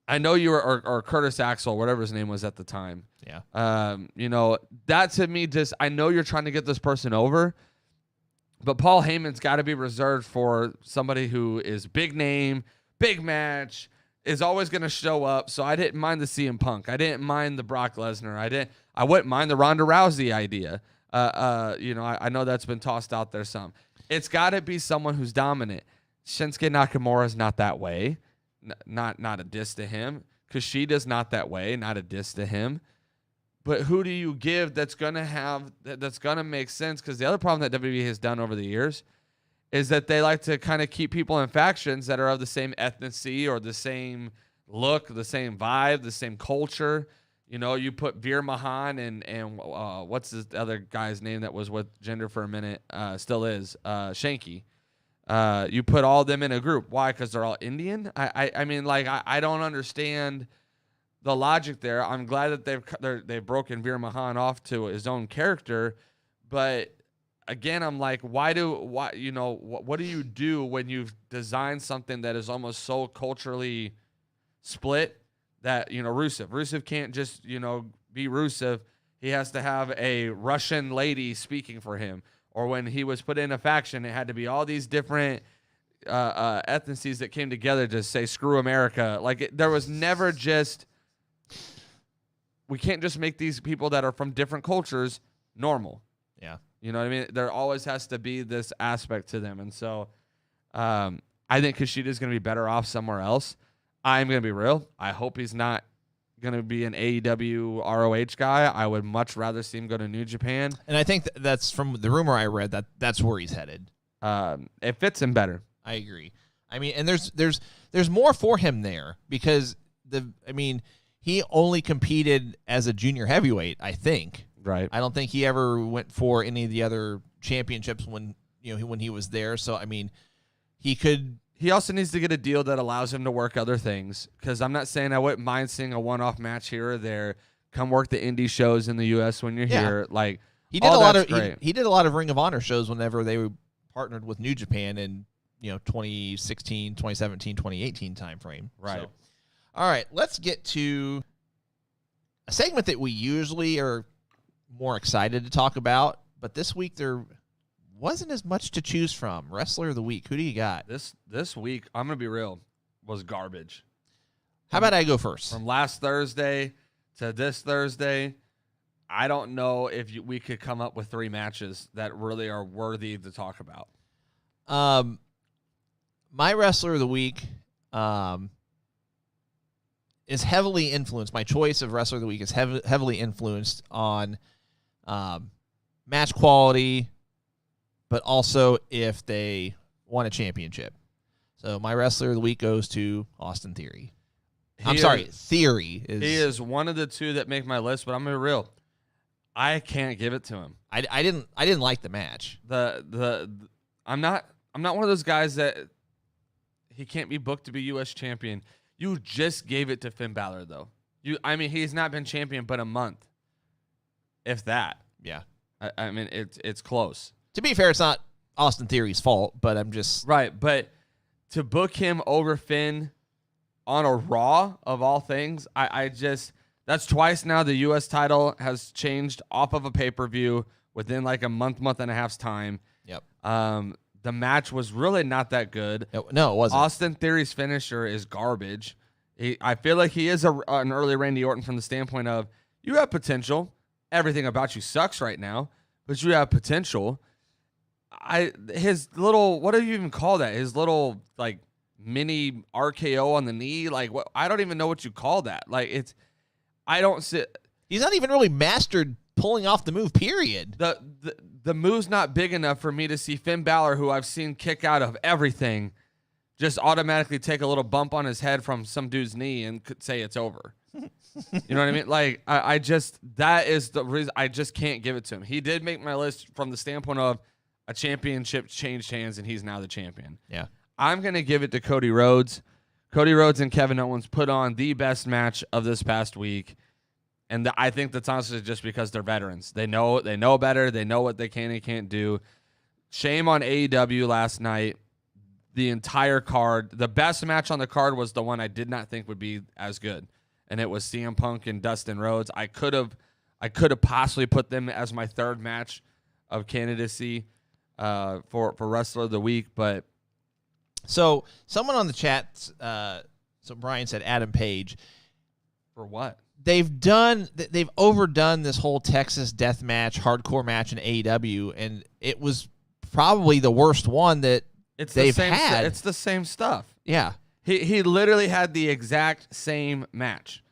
I know you were, or Curtis Axel, whatever his name was at the time. Yeah. That to me just, I know you're trying to get this person over, but Paul Heyman's got to be reserved for somebody who is big name, big match, is always going to show up. So I didn't mind the CM Punk. I didn't mind the Brock Lesnar. I wouldn't mind the Ronda Rousey idea. I know that's been tossed out there some. It's got to be someone who's dominant. Shinsuke Nakamura is not that way. Not a diss to him. Kushida's not that way. Not a diss to him. But who do you give that's gonna make sense? Because the other problem that WWE has done over the years is that they like to kind of keep people in factions that are of the same ethnicity or the same look, the same vibe, the same culture. You put Veer Mahan and what's the other guy's name that was with Jinder for a minute, still is, Shanky. You put all of them in a group. Why? Because they're all Indian? I mean, like, I don't understand the logic there. I'm glad that they've broken Veer Mahan off to his own character, but again, I'm like, what do you do when you've designed something that is almost so culturally split that Rusev can't just be Rusev. he has to have a Russian lady speaking for him. Or when he was put in a faction, it had to be all these different ethnicities that came together to say, screw America. Like, there was never just, we can't just make these people that are from different cultures normal. Yeah. You know what I mean? There always has to be this aspect to them. And so I think Kushida's going to be better off somewhere else. I'm going to be real. I hope he's not going to be an AEW ROH guy. I would much rather see him go to New Japan. And I think that's from the rumor I read that's where he's headed. It fits him better. I agree. I mean, and there's more for him there because he only competed as a junior heavyweight, I think. Right. I don't think he ever went for any of the other championships when he was there. So I mean, he also needs to get a deal that allows him to work other things. Because I'm not saying I wouldn't mind seeing a one-off match here or there. Come work the indie shows in the U.S. when you're here. Like he did he did a lot of Ring of Honor shows whenever they were partnered with New Japan in 2016, 2017, 2018 timeframe. Right. So, all right, let's get to a segment that we usually are more excited to talk about, but this week there wasn't as much to choose from. Wrestler of the week, who do you got? This week, I'm gonna be real, was garbage. How about I go first? From last Thursday to this Thursday, I don't know if we could come up with 3 matches that really are worthy to talk about. My wrestler of the week is heavily influenced. My choice of wrestler of the week is heavily influenced on match quality, but also if they won a championship. So my wrestler of the week goes to Austin Theory. Theory is. He is one of the 2 that make my list, but I'm gonna be real. I can't give it to him. I didn't like the match. I'm not one of those guys that he can't be booked to be U.S. champion. You just gave it to Finn Balor though. He's not been champion but a month, if that. Yeah. I mean it's close. To be fair, it's not Austin Theory's fault, but I'm just right. But to book him over Finn on a Raw of all things, I just that's twice now the U.S. title has changed off of a pay-per-view within like a month and a half's time. Yep. The match was really not that good. No, it wasn't. Austin Theory's finisher is garbage. I feel like he is an early Randy Orton from the standpoint of you have potential. Everything about you sucks right now, but you have potential. His little, what do you even call that? His little like mini RKO on the knee, like what? I don't even know what you call that. Like He's not even really mastered pulling off the move. Period. The move's not big enough for me to see Finn Balor, who I've seen kick out of everything, just automatically take a little bump on his head from some dude's knee and could say it's over. You know what I mean? Like that is the reason I just can't give it to him. He did make my list from the standpoint of a championship changed hands and he's now the champion. Yeah. I'm going to give it to Cody Rhodes. Cody Rhodes and Kevin Owens put on the best match of this past week. And I think that's honestly just because they're veterans. They know better. They know what they can and can't do. Shame on AEW last night. The entire card, the best match on the card was the one I did not think would be as good. And it was CM Punk and Dustin Rhodes. I could have possibly put them as my third match of candidacy for Wrestler of the Week. But so someone on the chat, so Brian said Adam Page. For what? They've overdone this whole Texas death match, hardcore match in AEW, and it was probably the worst one that they've had. It's the same stuff. Yeah. He literally had the exact same match.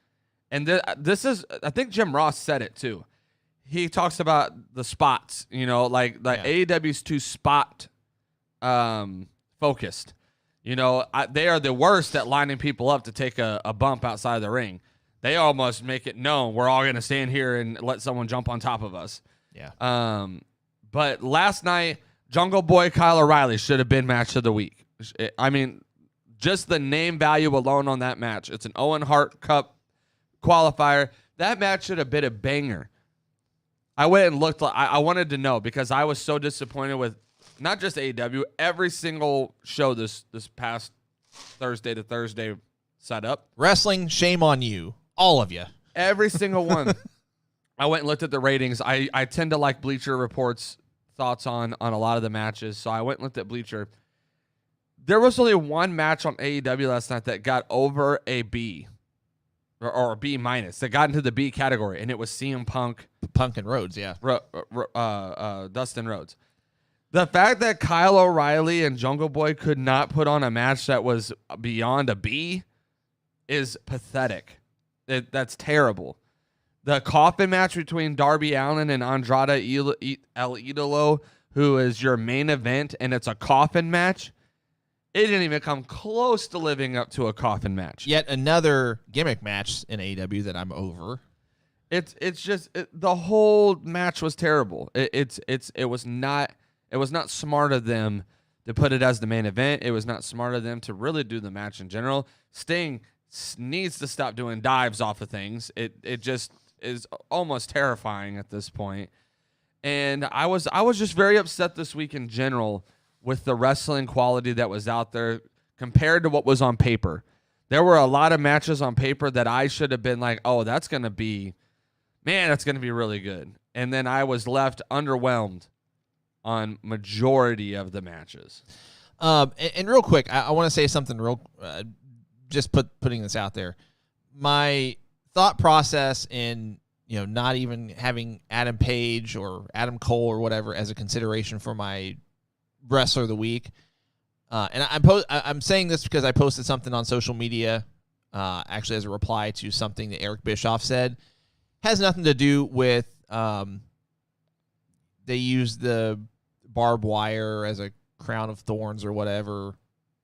And this is, I think Jim Ross said it too. He talks about the spots, like AEW's too spot focused. They are the worst at lining people up to take a bump outside the ring. They almost make it known we're all going to stand here and let someone jump on top of us. Yeah. But last night, Jungle Boy Kyle O'Reilly should have been match of the week. I mean, just the name value alone on that match. It's an Owen Hart Cup qualifier. That match should have been a banger. I went and looked. I wanted to know because I was so disappointed with not just AEW, every single show this past Thursday to Thursday setup. Wrestling, shame on you. All of you. Every single one. I went and looked at the ratings. I tend to like Bleacher Report's thoughts on a lot of the matches, so I went and looked at Bleacher. There was only one match on AEW last night that got over a B or a B minus, that got into the B category, and it was CM Punk and Rhodes, yeah. Dustin Rhodes. The fact that Kyle O'Reilly and Jungle Boy could not put on a match that was beyond a B is pathetic. That's terrible. The coffin match between Darby Allin and Andrade El Idolo, who is your main event, and it's a coffin match, it didn't even come close to living up to a coffin match. Yet another gimmick match in AEW that I'm over. It's just the whole match was terrible. It was not smart of them to put it as the main event. It was not smart of them to really do the match in general. Sting needs to stop doing dives off of things. It just is almost terrifying at this point. And I was just very upset this week in general with the wrestling quality that was out there compared to what was on paper. There were a lot of matches on paper that I should have been like, oh, that's going to be really good. And then I was left underwhelmed on majority of the matches. And real quick, I want to say something just putting this out there. My thought process in, not even having Adam Page or Adam Cole or whatever as a consideration for my wrestler of the week. And I'm saying this because I posted something on social media, actually as a reply to something that Eric Bischoff said. Has nothing to do with they used the barbed wire as a crown of thorns or whatever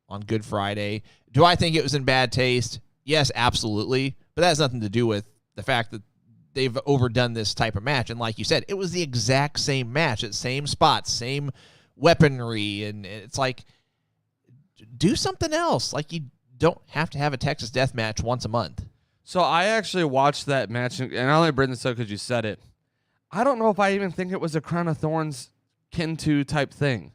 on Good Friday. Do I think it was in bad taste? Yes, absolutely. But that has nothing to do with the fact that they've overdone this type of match. And like you said, it was the exact same match at same spots, same weaponry, and it's like, do something else. Like, you don't have to have a Texas death match once a month. So I actually watched that match, and I only bring this up because you said it. I don't know if I even think it was a Crown of Thorns kin to type thing.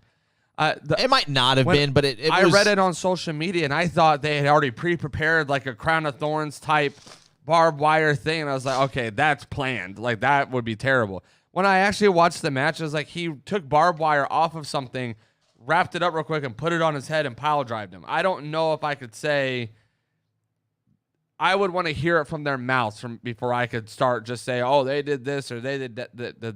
It might not have been, but I read it on social media, and I thought they had already pre-prepared like a Crown of Thorns type barbed wire thing, and I was like, okay, that's planned. Like, that would be terrible. When I actually watched the match, it was like he took barbed wire off of something, wrapped it up real quick, and put it on his head and pile drived him. I don't know if I could say I would want to hear it from their mouths before I could start just say, oh, they did this or they did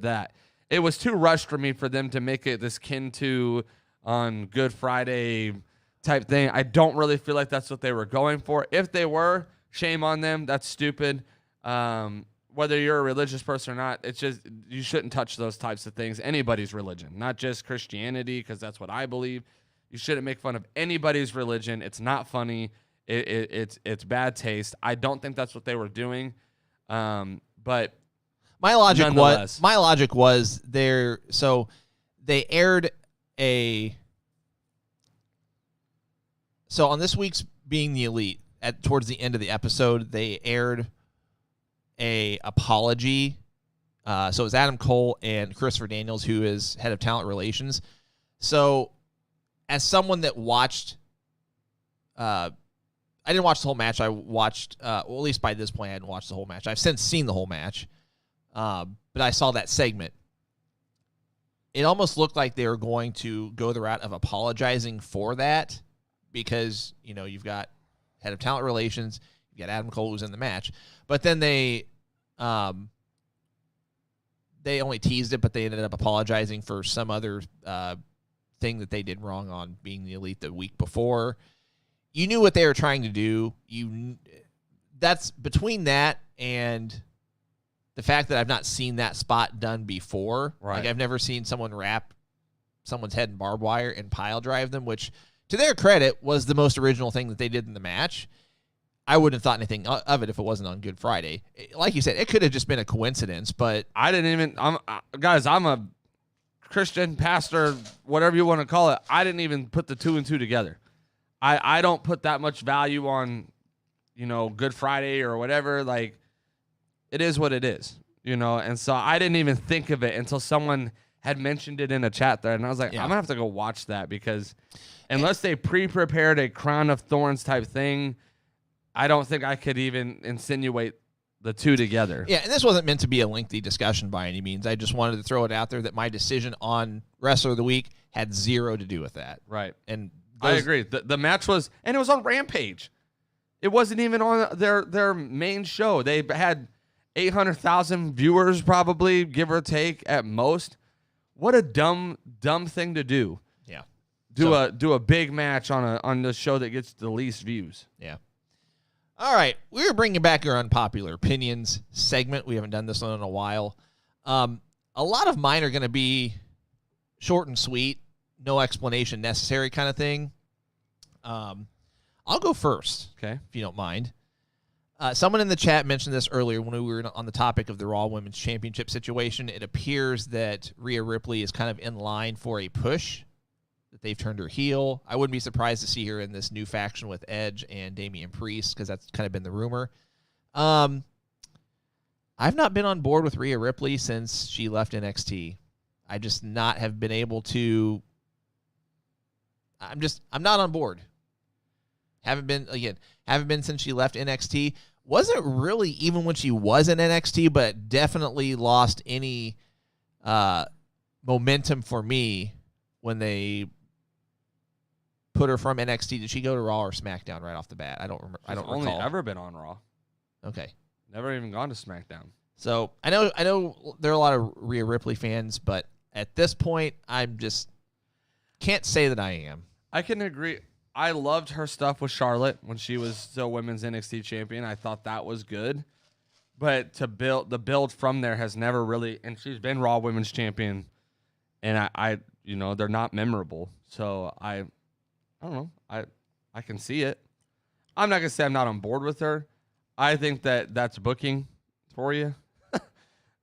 that. It was too rushed for me for them to make it this kin to on Good Friday type thing. I don't really feel like that's what they were going for. If they were, shame on them. That's stupid. Whether you're a religious person or not, it's just you shouldn't touch those types of things. Anybody's religion, not just Christianity, because that's what I believe. You shouldn't make fun of anybody's religion. It's not funny. It's bad taste. I don't think that's what they were doing. But my logic was so they aired so on this week's Being the Elite, towards the end of the episode, they aired a apology. So it was Adam Cole and Christopher Daniels, who is head of talent relations. So as someone that watched, I didn't watch the whole match. I watched, well, at least by this point, I hadn't watched the whole match. I've since seen the whole match, but I saw that segment. It almost looked like they were going to go the route of apologizing for that because, you've got head of talent relations, you've got Adam Cole who's in the match. But then they only teased it, but they ended up apologizing for some other thing that they did wrong on Being the Elite the week before. You knew what they were trying to do. That's between that and the fact that I've not seen that spot done before. Right. Like, I've never seen someone wrap someone's head in barbed wire and pile drive them, which, to their credit, was the most original thing that they did in the match. I wouldn't have thought anything of it if it wasn't on Good Friday. Like you said, it could have just been a coincidence, but I didn't even. I'm a Christian pastor, whatever you want to call it. I didn't even put the two and two together. I don't put that much value on, Good Friday or whatever. Like, it is what it is, And so I didn't even think of it until someone had mentioned it in a chat there, and I was like, I'm gonna have to go watch that because unless they pre-prepared a Crown of Thorns type thing, I don't think I could even insinuate the two together. Yeah, and this wasn't meant to be a lengthy discussion by any means. I just wanted to throw it out there that my decision on Wrestler of the Week had zero to do with that. Right. And I agree. The match was, and it was on Rampage. It wasn't even on their main show. They had 800,000 viewers, probably, give or take, at most. What a dumb thing to do. Yeah. Do a big match on the show that gets the least views. Yeah. All right, we're bringing back our unpopular opinions segment. We haven't done this one in a while. A lot of mine are going to be short and sweet, no explanation necessary kind of thing. I'll go first, okay, if you don't mind. Someone in the chat mentioned this earlier when we were on the topic of the Raw Women's Championship situation. It appears that Rhea Ripley is kind of in line for a push, that they've turned her heel. I wouldn't be surprised to see her in this new faction with Edge and Damian Priest, because that's kind of been the rumor. I've not been on board with Rhea Ripley since she left NXT. I just not have been able to. I'm not on board. Haven't been since she left NXT. Wasn't really even when she was in NXT, but definitely lost any momentum for me when they put her from NXT. Did she go to Raw or SmackDown right off the bat? I don't remember. I don't only recall. ever been on Raw. Okay. Never even gone to SmackDown. So I know there are a lot of Rhea Ripley fans, but at this point, I'm just can't say that I am. I can agree. I loved her stuff with Charlotte when she was still women's NXT champion. I thought that was good. But the build from there has never really, and she's been Raw Women's Champion, and I they're not memorable. So I don't know. I can see it. I'm not gonna say I'm not on board with her. I think that's booking for you.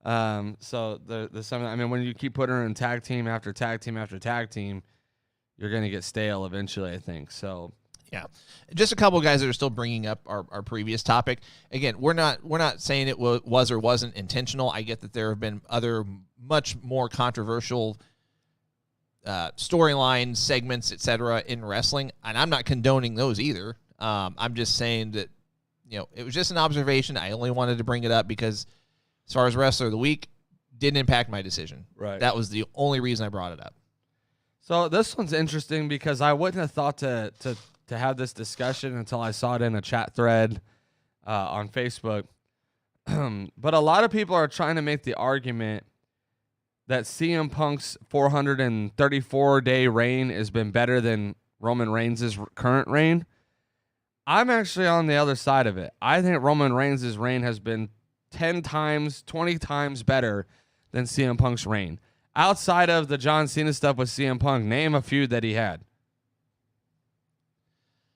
So there's something. I mean, when you keep putting her in tag team after tag team after tag team, you're gonna get stale eventually, I think. So yeah, just a couple of guys that are still bringing up our previous topic. Again, we're not saying it was or wasn't intentional. I get that there have been other much more controversial storylines, segments, etc. in wrestling, and I'm not condoning those either. I'm just saying that it was just an observation. I only wanted to bring it up because, as far as Wrestler of the Week, didn't impact my decision. Right. That was the only reason I brought it up. So this one's interesting because I wouldn't have thought to have this discussion until I saw it in a chat thread on Facebook. But a lot of people are trying to make the argument that CM Punk's 434-day reign has been better than Roman Reigns' current reign. I'm actually on the other side of it. I think Roman Reigns' reign has been 10 times, 20 times better than CM Punk's reign. Outside of the John Cena stuff with CM Punk, name a feud that he had.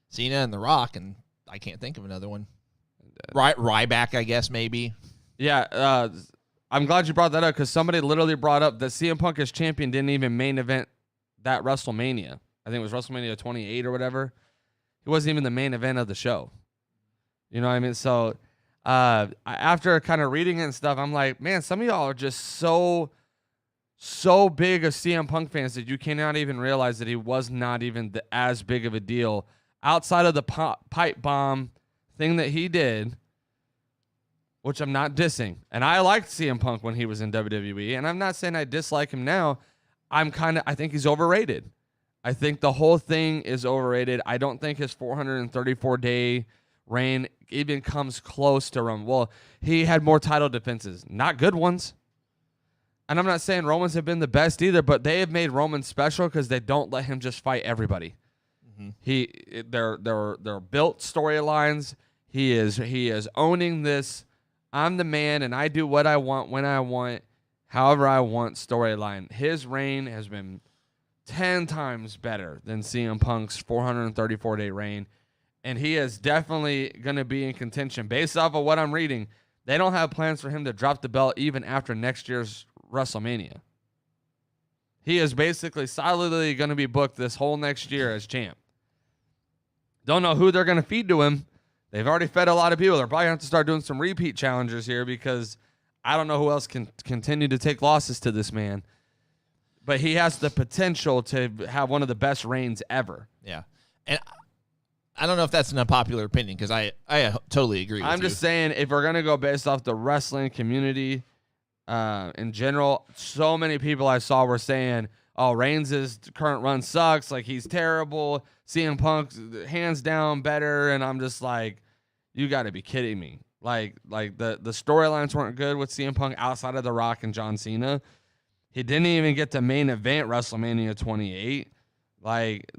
Cena and The Rock, and I can't think of another one. Ryback, I guess, maybe. Yeah, I'm glad you brought that up because somebody literally brought up that CM Punk as champion didn't even main event that WrestleMania. I think it was WrestleMania 28 or whatever. He wasn't even the main event of the show. You know what I mean? So after kind of reading it and stuff, I'm like, man, some of y'all are just so big of CM Punk fans that you cannot even realize that he was not even as big of a deal outside of the pipe bomb thing that he did, which I'm not dissing. And I liked CM Punk when he was in WWE, and I'm not saying I dislike him now. I think he's overrated. I think the whole thing is overrated. I don't think his 434-day reign even comes close to Roman. Well, he had more title defenses, not good ones. And I'm not saying Romans have been the best either, but they have made Roman special because they don't let him just fight everybody. Mm-hmm. They're built storylines. He is owning this. I'm the man, and I do what I want when I want, however I want storyline. His reign has been 10 times better than CM Punk's 434-day reign, and he is definitely going to be in contention. Based off of what I'm reading, they don't have plans for him to drop the belt even after next year's WrestleMania. He is basically solidly going to be booked this whole next year as champ. Don't know who they're going to feed to him. They've already fed a lot of people. They're probably going to have to start doing some repeat challengers here because I don't know who else can continue to take losses to this man. But he has the potential to have one of the best reigns ever. Yeah. And I don't know if that's an unpopular opinion because I totally agree with you. I'm just saying, if we're going to go based off the wrestling community in general, so many people I saw were saying, oh, Reigns' current run sucks. Like, he's terrible. CM Punk's hands down better. And I'm just like, you got to be kidding me. Like the storylines weren't good with CM Punk outside of The Rock and John Cena. He didn't even get to main event WrestleMania 28. Like,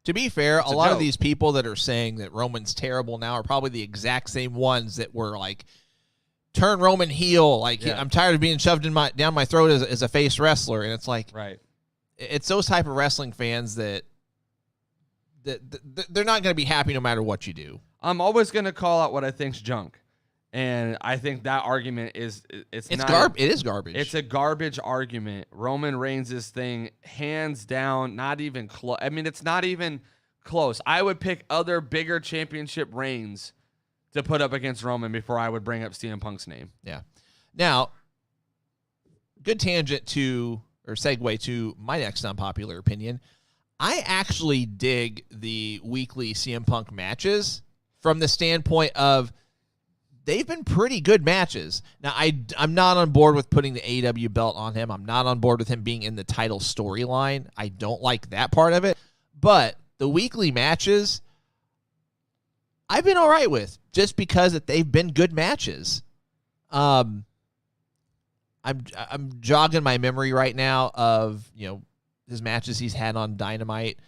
to be fair, a lot joke. of these people that are saying that Roman's terrible now are probably the exact same ones that were like, turn Roman heel. Like, I'm tired of being shoved down my throat as a face wrestler. And it's like, right. It's those type of wrestling fans that they're not going to be happy no matter what you do. I'm always going to call out what I think's junk. And I think that argument it is garbage. It's a garbage argument. Roman Reigns' thing, hands down, not even close. I mean, it's not even close. I would pick other bigger championship reigns to put up against Roman before I would bring up CM Punk's name. Yeah. Now, good tangent segue to my next unpopular opinion. I actually dig the weekly CM Punk matches from the standpoint of they've been pretty good matches. Now, I'm not on board with putting the AEW belt on him. I'm not on board with him being in the title storyline. I don't like that part of it. But the weekly matches, I've been all right with, just because that they've been good matches. I'm jogging my memory right now of, his matches he's had on Dynamite.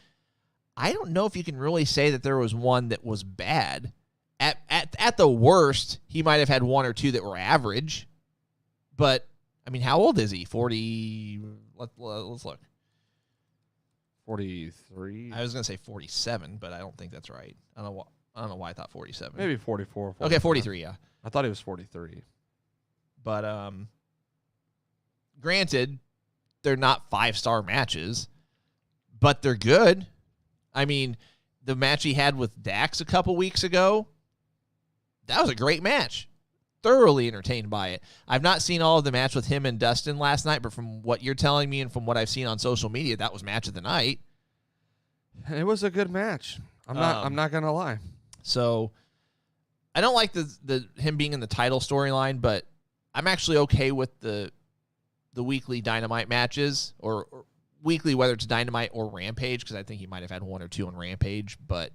I don't know if you can really say that there was one that was bad. At the worst, he might have had one or two that were average. But, I mean, how old is he? 40? Let's look. 43? I was going to say 47, but I don't think that's right. I don't know why I thought 47. Maybe 44. Okay, 43, yeah. I thought he was 43. But, granted, they're not 5-star matches, but they're good. I mean, the match he had with Dax a couple weeks ago, that was a great match. Thoroughly entertained by it. I've not seen all of the match with him and Dustin last night, but from what you're telling me and from what I've seen on social media, that was match of the night. It was a good match. I'm not gonna lie. So I don't like the him being in the title storyline, but I'm actually okay with the weekly Dynamite matches or weekly, whether it's Dynamite or Rampage, because I think he might have had one or two on Rampage. But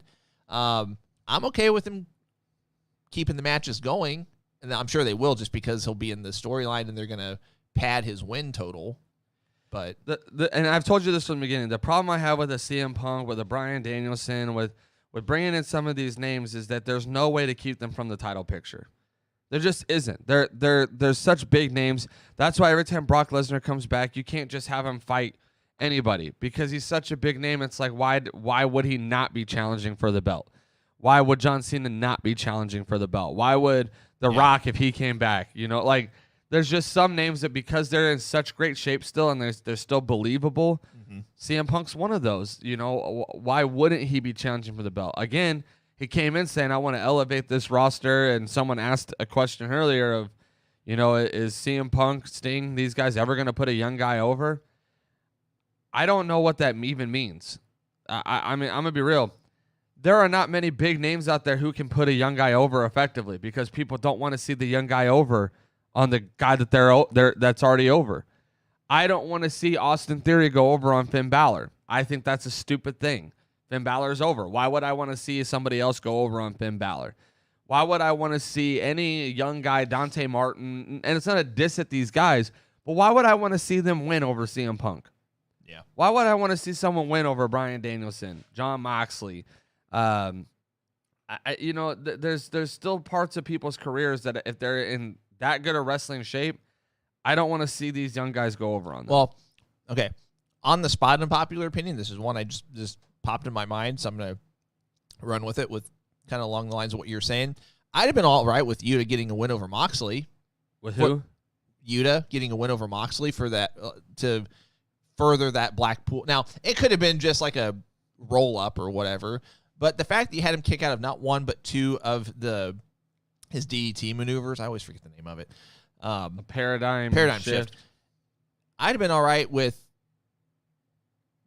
I'm okay with him keeping the matches going, and I'm sure they will, just because he'll be in the storyline and they're gonna pad his win total. But and I've told you this from the beginning. The problem I have with a CM Punk, with a Bryan Danielson, with bringing in some of these names is that there's no way to keep them from the title picture. There just isn't. They're such big names. That's why every time Brock Lesnar comes back, you can't just have him fight anybody because he's such a big name. It's like, why would he not be challenging for the belt? Why would John Cena not be challenging for the belt? Why would The Rock, if he came back? There's just some names that because they're in such great shape still and they're still believable. Mm-hmm. CM Punk's one of those. Why wouldn't he be challenging for the belt? Again, he came in saying, I want to elevate this roster, and someone asked a question earlier of, is CM Punk, Sting, these guys ever going to put a young guy over? I don't know what that even means. I mean, I'm going to be real. There are not many big names out there who can put a young guy over effectively because people don't want to see the young guy over on the guy that that's already over. I don't want to see Austin Theory go over on Finn Balor. I think that's a stupid thing. Finn Balor's over. Why would I want to see somebody else go over on Finn Balor? Why would I want to see any young guy, Dante Martin, and it's not a diss at these guys, but why would I want to see them win over CM Punk? Yeah. Why would I want to see someone win over Bryan Danielson, Jon Moxley? There's still parts of people's careers that if they're in that good a wrestling shape, I don't want to see these young guys go over on them. Well, okay. On the spot, unpopular opinion, this is one I just popped in my mind, so I'm going to run with it with kind of along the lines of what you're saying. I'd have been all right with Yuta getting a win over Moxley. With who? Yuta getting a win over Moxley for that to further that Blackpool. Now, it could have been just like a roll-up or whatever, but the fact that you had him kick out of not one but two of his DDT maneuvers, I always forget the name of it. A paradigm shift. I'd have been all right with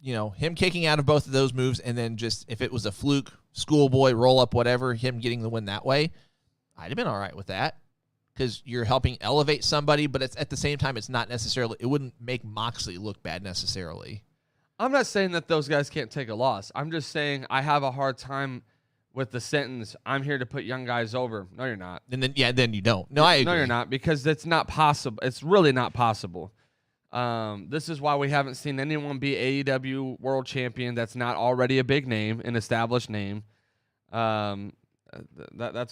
him kicking out of both of those moves, and then just if it was a fluke, schoolboy, roll up, whatever, him getting the win that way, I'd have been all right with that because you're helping elevate somebody, but it's at the same time, it wouldn't make Moxley look bad necessarily. I'm not saying that those guys can't take a loss. I'm just saying I have a hard time with the sentence, I'm here to put young guys over. No, you're not. And then you don't. No, I agree. No, you're not, because it's not possible. It's really not possible. This is why we haven't seen anyone be AEW World Champion that's not already a big name, an established name. That's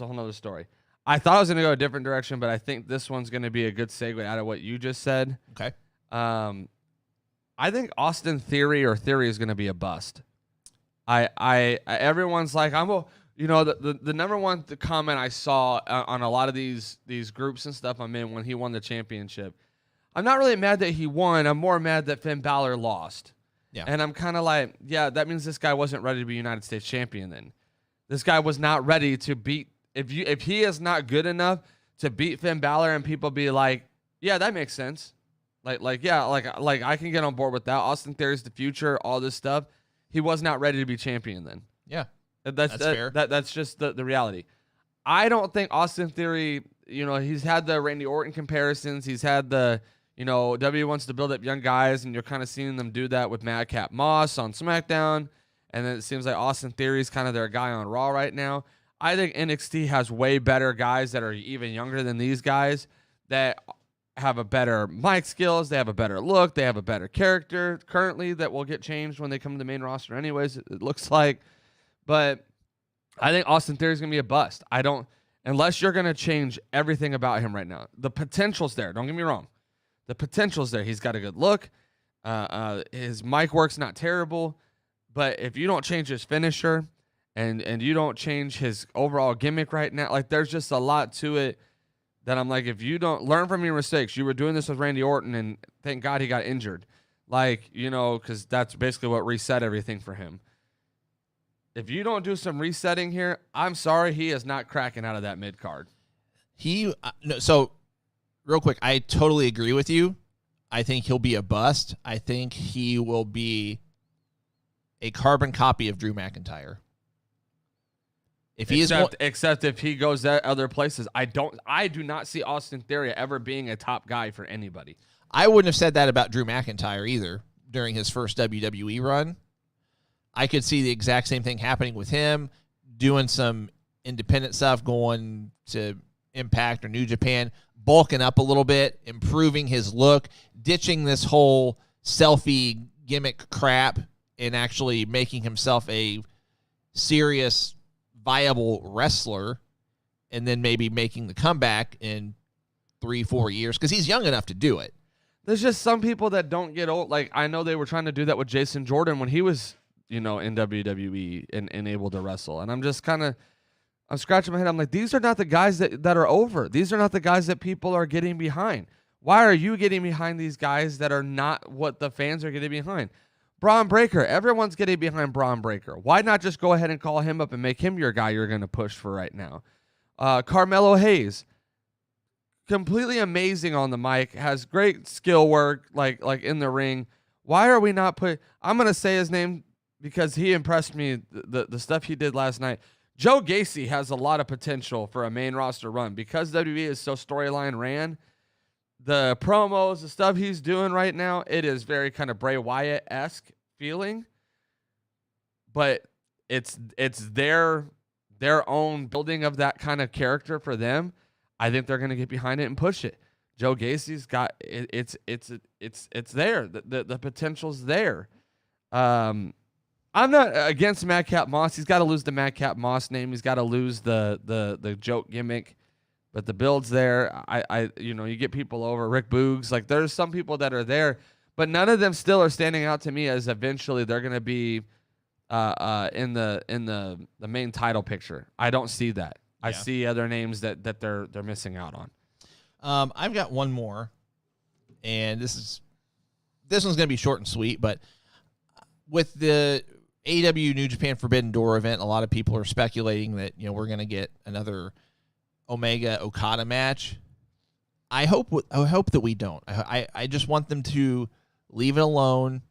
a whole nother story. I thought I was going to go a different direction, but I think this one's going to be a good segue out of what you just said. Okay. I think Austin Theory is going to be a bust. Everyone's like, the number one comment I saw on a lot of these groups and stuff I'm in when he won the championship. I'm not really mad that he won. I'm more mad that Finn Balor lost. Yeah. And I'm kind of like, yeah, that means this guy wasn't ready to be United States champion then. This guy was not ready to beat, if he is not good enough to beat Finn Balor and people be like, yeah, that makes sense. Like I can get on board with that. Austin Theory's the future, all this stuff. He was not ready to be champion then. Yeah. That's fair. That's just the reality. I don't think Austin Theory, he's had the Randy Orton comparisons. He's had the, W wants to build up young guys, and you're kind of seeing them do that with Madcap Moss on SmackDown. And then it seems like Austin Theory's kind of their guy on Raw right now. I think NXT has way better guys that are even younger than these guys that have a better mic skills. They have a better look. They have a better character currently that will get changed when they come to the main roster anyways, it looks like. But I think Austin Theory is going to be a bust. Unless you're going to change everything about him right now. The potential's there. Don't get me wrong. The potential's there. He's got a good look. His mic work's not terrible. But if you don't change his finisher and you don't change his overall gimmick right now, like there's just a lot to it that I'm like, if you don't learn from your mistakes, you were doing this with Randy Orton, and thank God he got injured. Because that's basically what reset everything for him. If you don't do some resetting here, I'm sorry, he is not cracking out of that mid card. So, real quick, I totally agree with you. I think he'll be a bust. I think he will be a carbon copy of Drew McIntyre. Except if he goes at other places, I do not see Austin Theory ever being a top guy for anybody. I wouldn't have said that about Drew McIntyre either during his first WWE run. I could see the exact same thing happening with him, doing some independent stuff, going to Impact or New Japan, bulking up a little bit, improving his look, ditching this whole selfie gimmick crap, and actually making himself a serious, viable wrestler, and then maybe making the comeback in 3-4 years, because he's young enough to do it. There's just some people that don't get old. Like, I know they were trying to do that with Jason Jordan when he was, in WWE and able to wrestle. And I'm just I'm scratching my head. I'm like, these are not the guys that are over. These are not the guys that people are getting behind. Why are you getting behind these guys that are not what the fans are getting behind? Braun Breaker. Everyone's getting behind Braun Breaker. Why not just go ahead and call him up and make him your guy you're going to push for right now? Carmelo Hayes. Completely amazing on the mic. Has great skill work, like in the ring. Why are we not I'm going to say his name because he impressed me, the stuff he did last night. Joe Gacy has a lot of potential for a main roster run because WWE is so storyline ran. The promos, the stuff he's doing right now, it is very kind of Bray Wyatt-esque feeling. But it's their own building of that kind of character for them. I think they're going to get behind it and push it. Joe Gacy's got it's there. The potential's there. I'm not against Madcap Moss. He's got to lose the Madcap Moss name. He's got to lose the joke gimmick. But the build's there. You get people over. Rick Boogs. Like, there's some people that are there, but none of them still are standing out to me as eventually they're going to be in the main title picture. I don't see that. Yeah. I see other names that they're missing out on. I've got one more, and this one's going to be short and sweet, but with the AEW New Japan Forbidden Door event, a lot of people are speculating that we're going to get another Omega Okada match. I hope that we don't. I just want them to leave it alone.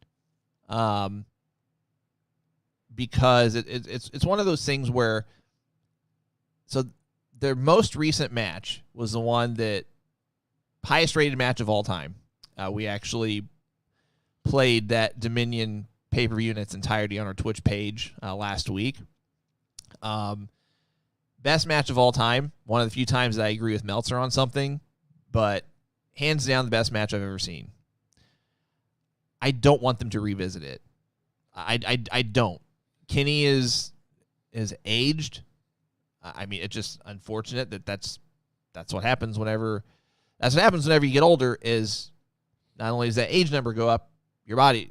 because it's one of those things where, so their most recent match was the one that highest rated match of all time. We actually played that Dominion pay-per-view in its entirety on our Twitch page last week. Best match of all time. One of the few times that I agree with Meltzer on something, but hands down the best match I've ever seen. I don't want them to revisit it. I don't. Kenny is aged. I mean, it's just unfortunate that's what happens whenever you get older. Is not only does that age number go up, your body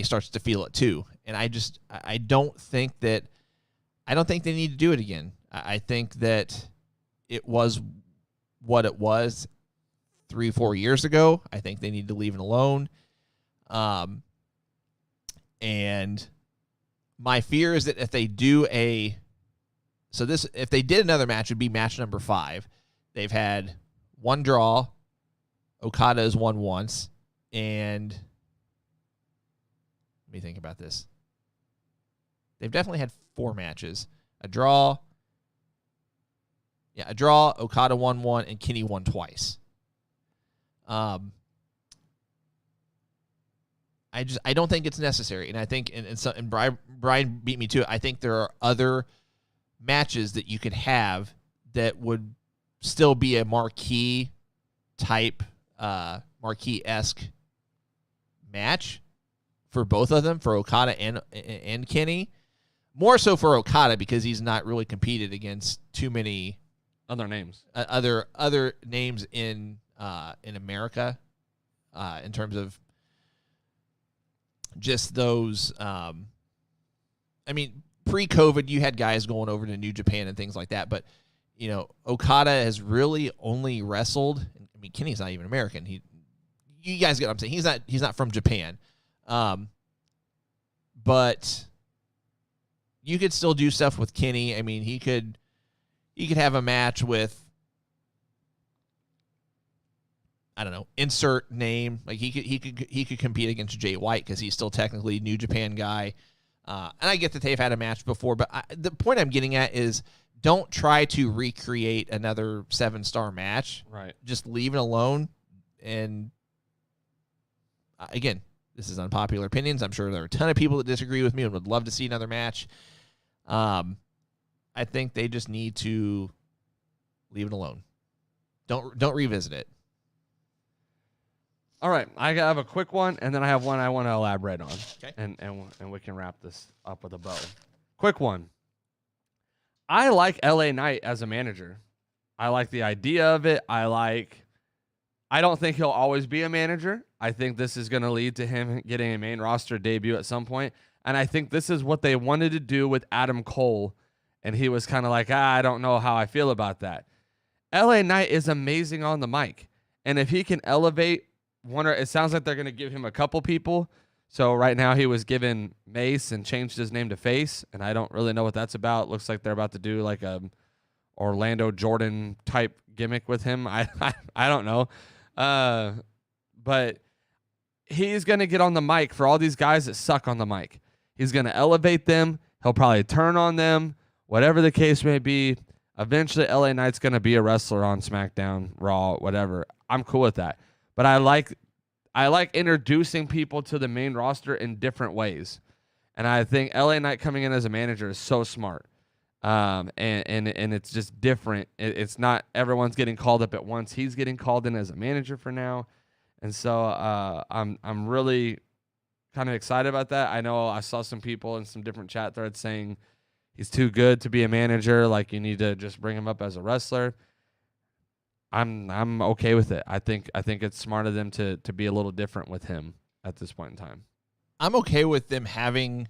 starts to feel it too. And I don't think they need to do it again. I think that it was what it was 3-4 years ago. I think they need to leave it alone. And my fear is that if they did another match, it would be match number 5. They've had one draw. Okada has won once. And let me think about this. They've definitely had 4 matches. A draw. Yeah, a draw. Okada won 1, and Kenny won twice. I don't think it's necessary, and I think and Brian beat me to it. I think there are other matches that you could have that would still be a marquee type, marquee-esque match for both of them, for Okada and Kenny. More so for Okada because he's not really competed against too many other names, other names in America, in terms of just those. I mean, pre-COVID, you had guys going over to New Japan and things like that, but Okada has really only wrestled. I mean, Kenny's not even American. You guys get what I'm saying. He's not from Japan, but you could still do stuff with Kenny. I mean, he could have a match with, I don't know, insert name. Like he could compete against Jay White because he's still technically New Japan guy. And I get that they've had a match before, but the point I'm getting at is don't try to recreate another 7-star match. Right. Just leave it alone. And again, this is unpopular opinions. I'm sure there are a ton of people that disagree with me and would love to see another match. I think they just need to leave it alone. Don't revisit it. All right, I have a quick one, and then I have one I want to elaborate on. Okay. And we can wrap this up with a bow. Quick one. I like LA Knight as a manager. I like the idea of it. I don't think he'll always be a manager. I think this is going to lead to him getting a main roster debut at some point. And I think this is what they wanted to do with Adam Cole. And he was kind of like, I don't know how I feel about that. LA Knight is amazing on the mic. And if he can elevate it sounds like they're going to give him a couple people. So right now he was given Mace and changed his name to Face. And I don't really know what that's about. Looks like they're about to do like a Orlando Jordan type gimmick with him. I don't know. But he's going to get on the mic for all these guys that suck on the mic. He's going to elevate them. He'll probably turn on them. Whatever the case may be, eventually LA Knight's going to be a wrestler on SmackDown, Raw, whatever. I'm cool with that. But I like introducing people to the main roster in different ways. And I think LA Knight coming in as a manager is so smart. And it's just different. It's not everyone's getting called up at once. He's getting called in as a manager for now. And so I'm really kind of excited about that. I know I saw some people in some different chat threads saying he's too good to be a manager. Like, you need to just bring him up as a wrestler. I'm okay with it. I think it's smart of them to be a little different with him at this point in time. I'm okay with them having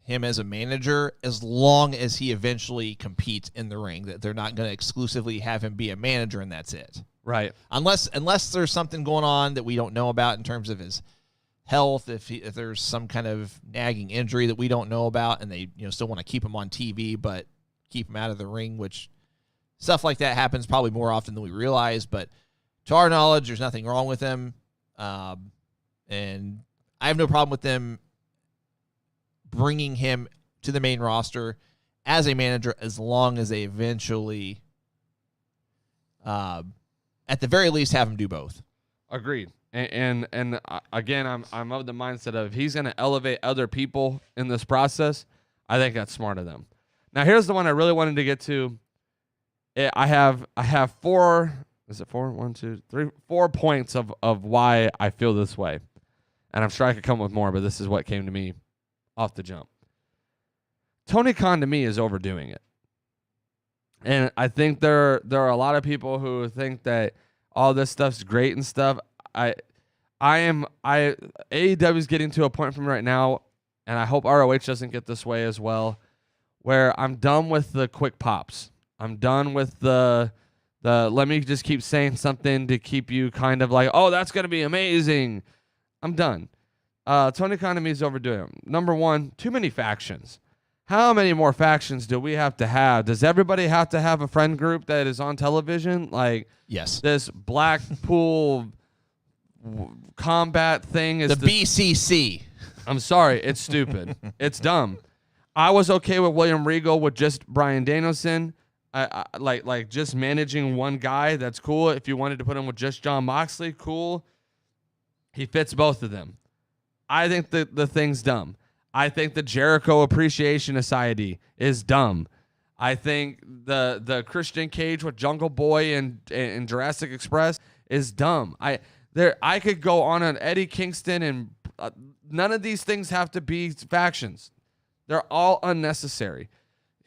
him as a manager as long as he eventually competes in the ring. That they're not going to exclusively have him be a manager and that's it. Right. Unless there's something going on that we don't know about in terms of his health, if there's some kind of nagging injury that we don't know about, and they still want to keep him on TV but keep him out of the ring, which stuff like that happens probably more often than we realize. But to our knowledge, there's nothing wrong with him, and I have no problem with them bringing him to the main roster as a manager as long as they eventually, at the very least, have him do both. Agreed. And again, I'm of the mindset of if he's going to elevate other people in this process, I think that's smart of them. Now, here's the one I really wanted to get to. I have four. Is it four? 1, 2, 3, 4 points of why I feel this way, and I'm sure I could come up with more, but this is what came to me off the jump. Tony Khan to me is overdoing it, and I think there are a lot of people who think that all this stuff's great and stuff. AEW is getting to a point from right now, and I hope ROH doesn't get this way as well, where I'm done with the quick pops. I'm done with the let me just keep saying something to keep you kind of like, oh, that's going to be amazing. I'm done. Tony Khan to me is overdoing it. Number one, too many factions. How many more factions do we have to have? Does everybody have to have a friend group that is on television? Like, yes, this Blackpool combat thing is the BCC. I'm sorry, it's stupid. It's dumb. I was okay with William Regal with just Bryan Danielson. I like just managing one guy. That's cool. If you wanted to put him with just Jon Moxley, cool. He fits both of them. I think the thing's dumb. I think the Jericho Appreciation Society is dumb. I think the Christian Cage with Jungle Boy and Jurassic Express is dumb. I could go on Eddie Kingston, and none of these things have to be factions. They're all unnecessary.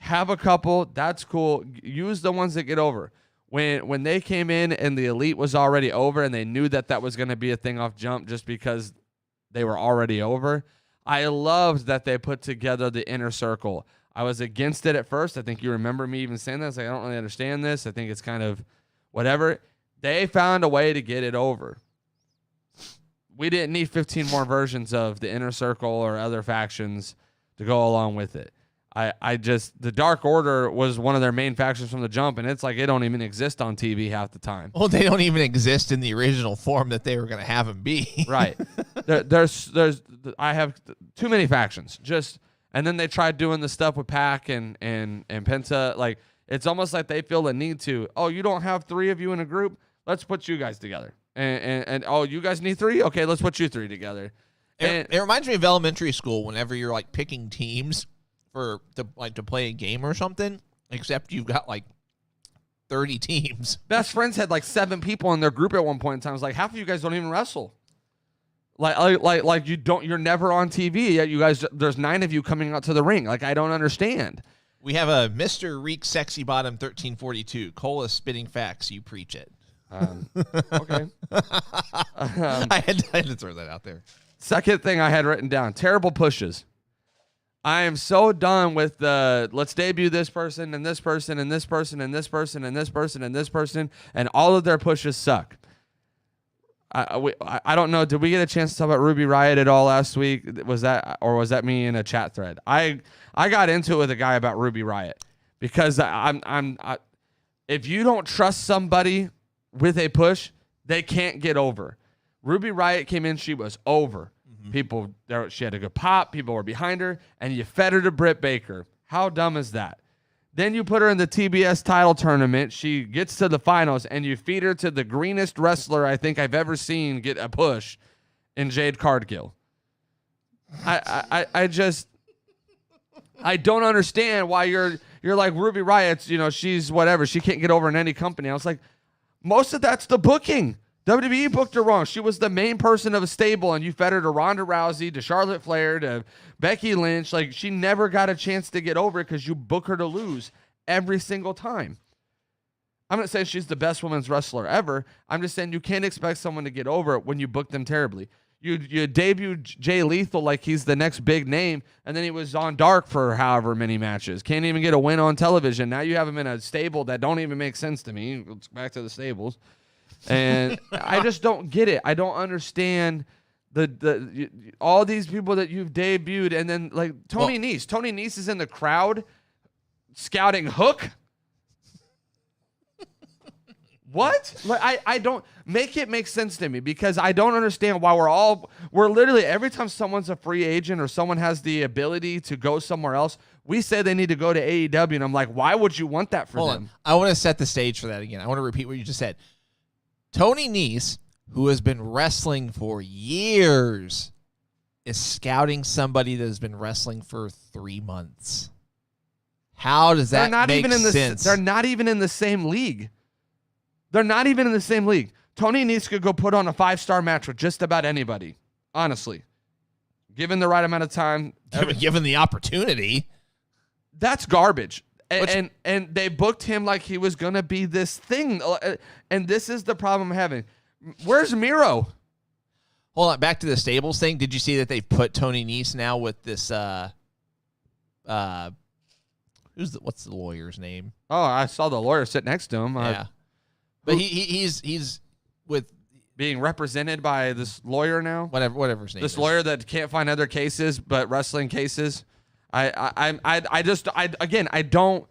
Have a couple, that's cool. Use the ones that get over. When they came in and the Elite was already over and they knew that was going to be a thing off jump just because they were already over, I loved that they put together the Inner Circle. I was against it at first. I think you remember me even saying this. I don't really understand this. I think it's kind of whatever. They found a way to get it over. We didn't need 15 more versions of the Inner Circle or other factions to go along with it. The Dark Order was one of their main factions from the jump, and it's like it don't even exist on TV half the time. Well, they don't even exist in the original form that they were going to have them be. Right. I have too many factions. And then they tried doing the stuff with Pac and Penta. Like, it's almost like they feel the need to, oh, you don't have 3 of you in a group? Let's put you guys together. And oh, you guys need 3? Okay, let's put you 3 together. It reminds me of elementary school whenever you're like picking teams to play a game or something, except you've got like 30 teams. Best Friends had like 7 people in their group at one point in time. It was like half of you guys don't even wrestle. Like you're never on TV yet. You guys, there's 9 of you coming out to the ring. Like, I don't understand. We have a Mr. Reek Sexy Bottom 1342. Cole is spitting facts. You preach it. Okay. I had to throw that out there. Second thing I had written down, terrible pushes. I am so done with the let's debut this person and this person and this person and this person and this person and this person, and all of their pushes suck. I don't know. Did we get a chance to talk about Ruby Riott at all last week? Was that me in a chat thread? I got into it with a guy about Ruby Riott because if you don't trust somebody with a push, they can't get over. Ruby Riott came in, she was over. People there, she had a good pop. People were behind her, and you fed her to Britt Baker. How dumb is that? Then you put her in the TBS title tournament. She gets to the finals, and you feed her to the greenest wrestler I think I've ever seen get a push in Jade Cargill. I don't understand why you're like Ruby Riott. She's whatever. She can't get over in any company. I was like, most of that's the booking. WWE booked her wrong. She was the main person of a stable, and you fed her to Ronda Rousey, to Charlotte Flair, to Becky Lynch. Like, she never got a chance to get over it because you book her to lose every single time. I'm not saying she's the best women's wrestler ever. I'm just saying you can't expect someone to get over it when you book them terribly. You debuted Jay Lethal like he's the next big name, and then he was on Dark for however many matches. Can't even get a win on television. Now you have him in a stable that don't even make sense to me. Let's back to the stables. And I just don't get it. I don't understand all these people that you've debuted, and then like Tony Nese. Tony Nese is in the crowd scouting Hook. What? Like, I don't make it make sense to me, because I don't understand why we're literally, every time someone's a free agent or someone has the ability to go somewhere else, we say they need to go to AEW, and I'm like, why would you want that for Hold them? on. I want to set the stage for that again. I want to repeat what you just said. Tony Nese, who has been wrestling for years, is scouting somebody that has been wrestling for 3 months. How does that make sense? They're not even in the same league. They're not even in the same league. Tony Nese could go put on a 5-star match with just about anybody, honestly. Given the right amount of time. Given the opportunity. That's garbage. And they booked him like he was going to be this thing. And this is the problem I'm having. Where's Miro? Hold on, back to the stables thing. Did you see that they've put Tony Nese now with this what's the lawyer's name? Oh, I saw the lawyer sit next to him. Yeah. But he's with being represented by this lawyer now. Whatever his name is. This lawyer that can't find other cases but wrestling cases. I don't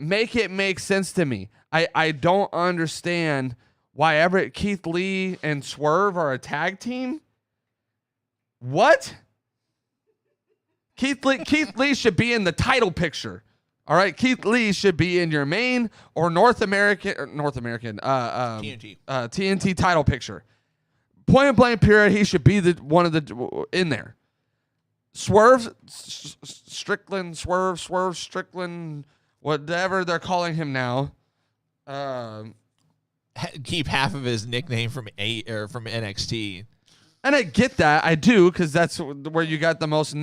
make it make sense to me. I don't understand why Keith Lee and Swerve are a tag team. What? Keith Lee should be in the title picture. All right, Keith Lee should be in your main or North American TNT title picture. Point blank period, he should be in there. Swerve Strickland, whatever they're calling him now. Keep half of his nickname from NXT. And I get that. I do, because that's where you got the most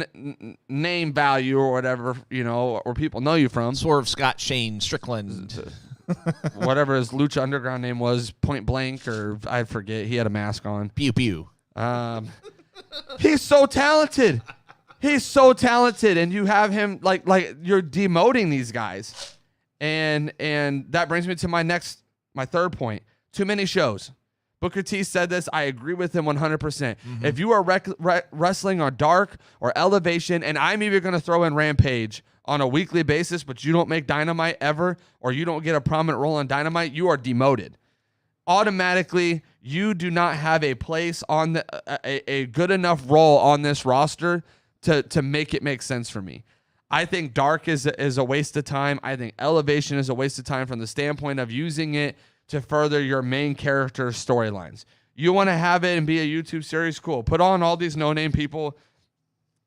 name value or whatever, or people know you from. Swerve Scott Shane Strickland. Whatever his Lucha Underground name was, Point Blank, or I forget. He had a mask on. Pew Pew. He's so talented. He's so talented, and you have him like you're demoting these guys. And that brings me to my third point. Too many shows. Booker T said this. I agree with him 100%. Mm-hmm. If you are wrestling on Dark or Elevation, and I'm even going to throw in Rampage on a weekly basis, but you don't make Dynamite ever, or you don't get a prominent role on Dynamite, you are demoted. Automatically, you do not have a place on a good enough role on this roster to make it make sense for me. I think Dark is a waste of time. I think Elevation is a waste of time from the standpoint of using it to further your main character storylines. You want to have it and be a YouTube series? Cool. Put on all these no-name people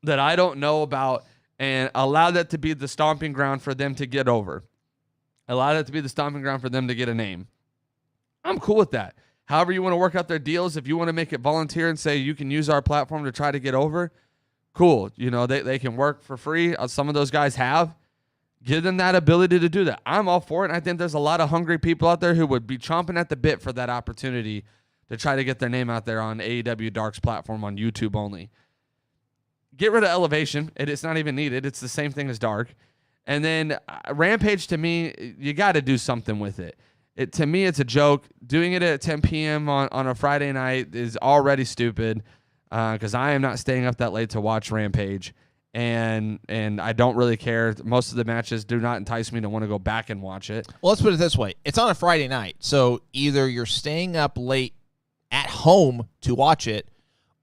that I don't know about and allow that to be the stomping ground for them to get over. Allow that to be the stomping ground for them to get a name. I'm cool with that. However you want to work out their deals, if you want to make it volunteer and say you can use our platform to try to get over, cool. They can work for free. Some of those guys have. Give them that ability to do that. I'm all for it. And I think there's a lot of hungry people out there who would be chomping at the bit for that opportunity to try to get their name out there on AEW Dark's platform on YouTube only. Get rid of Elevation. It's not even needed. It's the same thing as Dark. And then Rampage, to me, you got to do something with it. To me, it's a joke. Doing it at 10 p.m. on a Friday night is already stupid because I am not staying up that late to watch Rampage. And I don't really care. Most of the matches do not entice me to want to go back and watch it. Well, let's put it this way. It's on a Friday night, so either you're staying up late at home to watch it,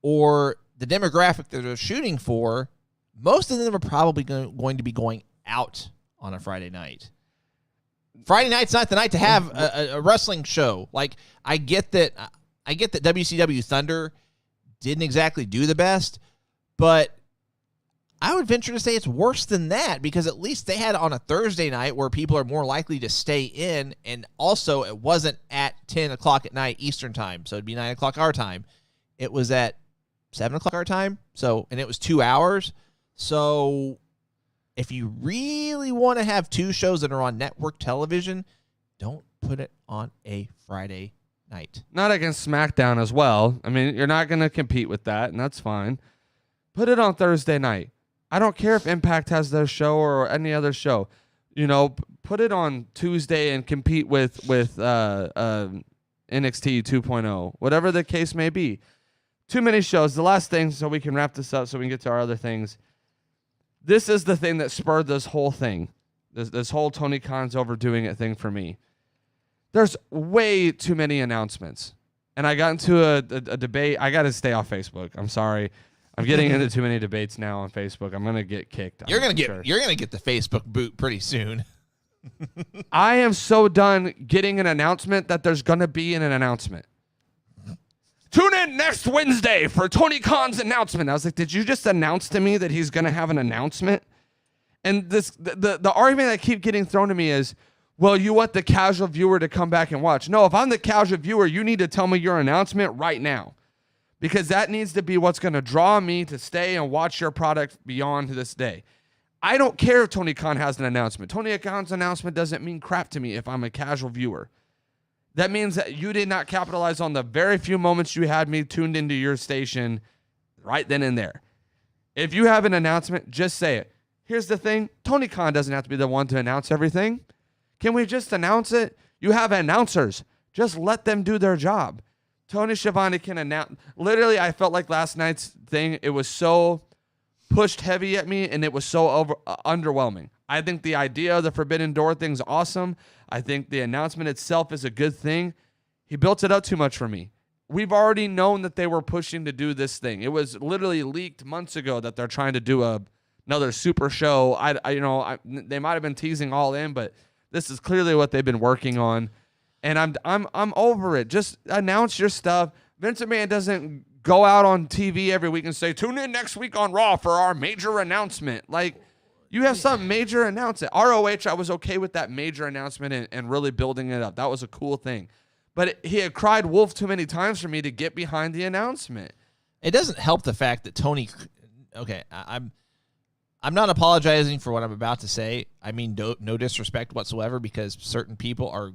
or the demographic that they're shooting for, most of them are probably going to be going out on a Friday night. Friday night's not the night to have a wrestling show. Like, I get that WCW Thunder didn't exactly do the best, but I would venture to say it's worse than that, because at least they had it on a Thursday night where people are more likely to stay in, and also it wasn't at 10 o'clock at night Eastern time, so it'd be 9 o'clock our time. It was at 7 o'clock our time, and it was 2 hours. So if you really want to have two shows that are on network television, don't put it on a Friday night. Not against SmackDown as well. I mean, you're not going to compete with that, and that's fine. Put it on Thursday night. I don't care if Impact has their show or any other show. Put it on Tuesday and compete with NXT 2.0, whatever the case may be. Too many shows. The last thing, so we can wrap this up so we can get to our other things. This is the thing that spurred this whole thing, this whole Tony Khan's overdoing it thing for me. there's way too many announcements. And I got into a debate. I got to stay off Facebook. I'm sorry. I'm getting into too many debates now on Facebook. I'm going to get kicked. You're going to get the Facebook boot pretty soon. I am so done getting an announcement that there's going to be an announcement. Tune in next Wednesday for Tony Khan's announcement. I was like, did you just announce to me that he's going to have an announcement? And the argument that keep getting thrown to me is, well, you want the casual viewer to come back and watch. No, if I'm the casual viewer, you need to tell me your announcement right now, because that needs to be what's going to draw me to stay and watch your product beyond this day. I don't care if Tony Khan has an announcement. Tony Khan's announcement doesn't mean crap to me if I'm a casual viewer. That means that you did not capitalize on the very few moments you had me tuned into your station right then and there. If you have an announcement, just say it. Here's the thing. Tony Khan doesn't have to be the one to announce everything. Can we just announce it? You have announcers. Just let them do their job. Tony Schiavone can announce. Literally, I felt like last night's thing, it was so pushed heavy at me, and it was so underwhelming. I think the idea of the Forbidden Door thing's awesome. I think the announcement itself is a good thing. He built it up too much for me. We've already known that they were pushing to do this thing. It was literally leaked months ago that they're trying to do another super show. They might have been teasing All In, but this is clearly what they've been working on. And I'm over it. Just announce your stuff. Vince McMahon doesn't go out on TV every week and say, tune in next week on Raw for our major announcement. Like, you have some major announcement. ROH, I was okay with that major announcement and really building it up. That was a cool thing. But he had cried wolf too many times for me to get behind the announcement. It doesn't help the fact that Tony. Okay, I'm not apologizing for what I'm about to say. I mean, no disrespect whatsoever, because certain people are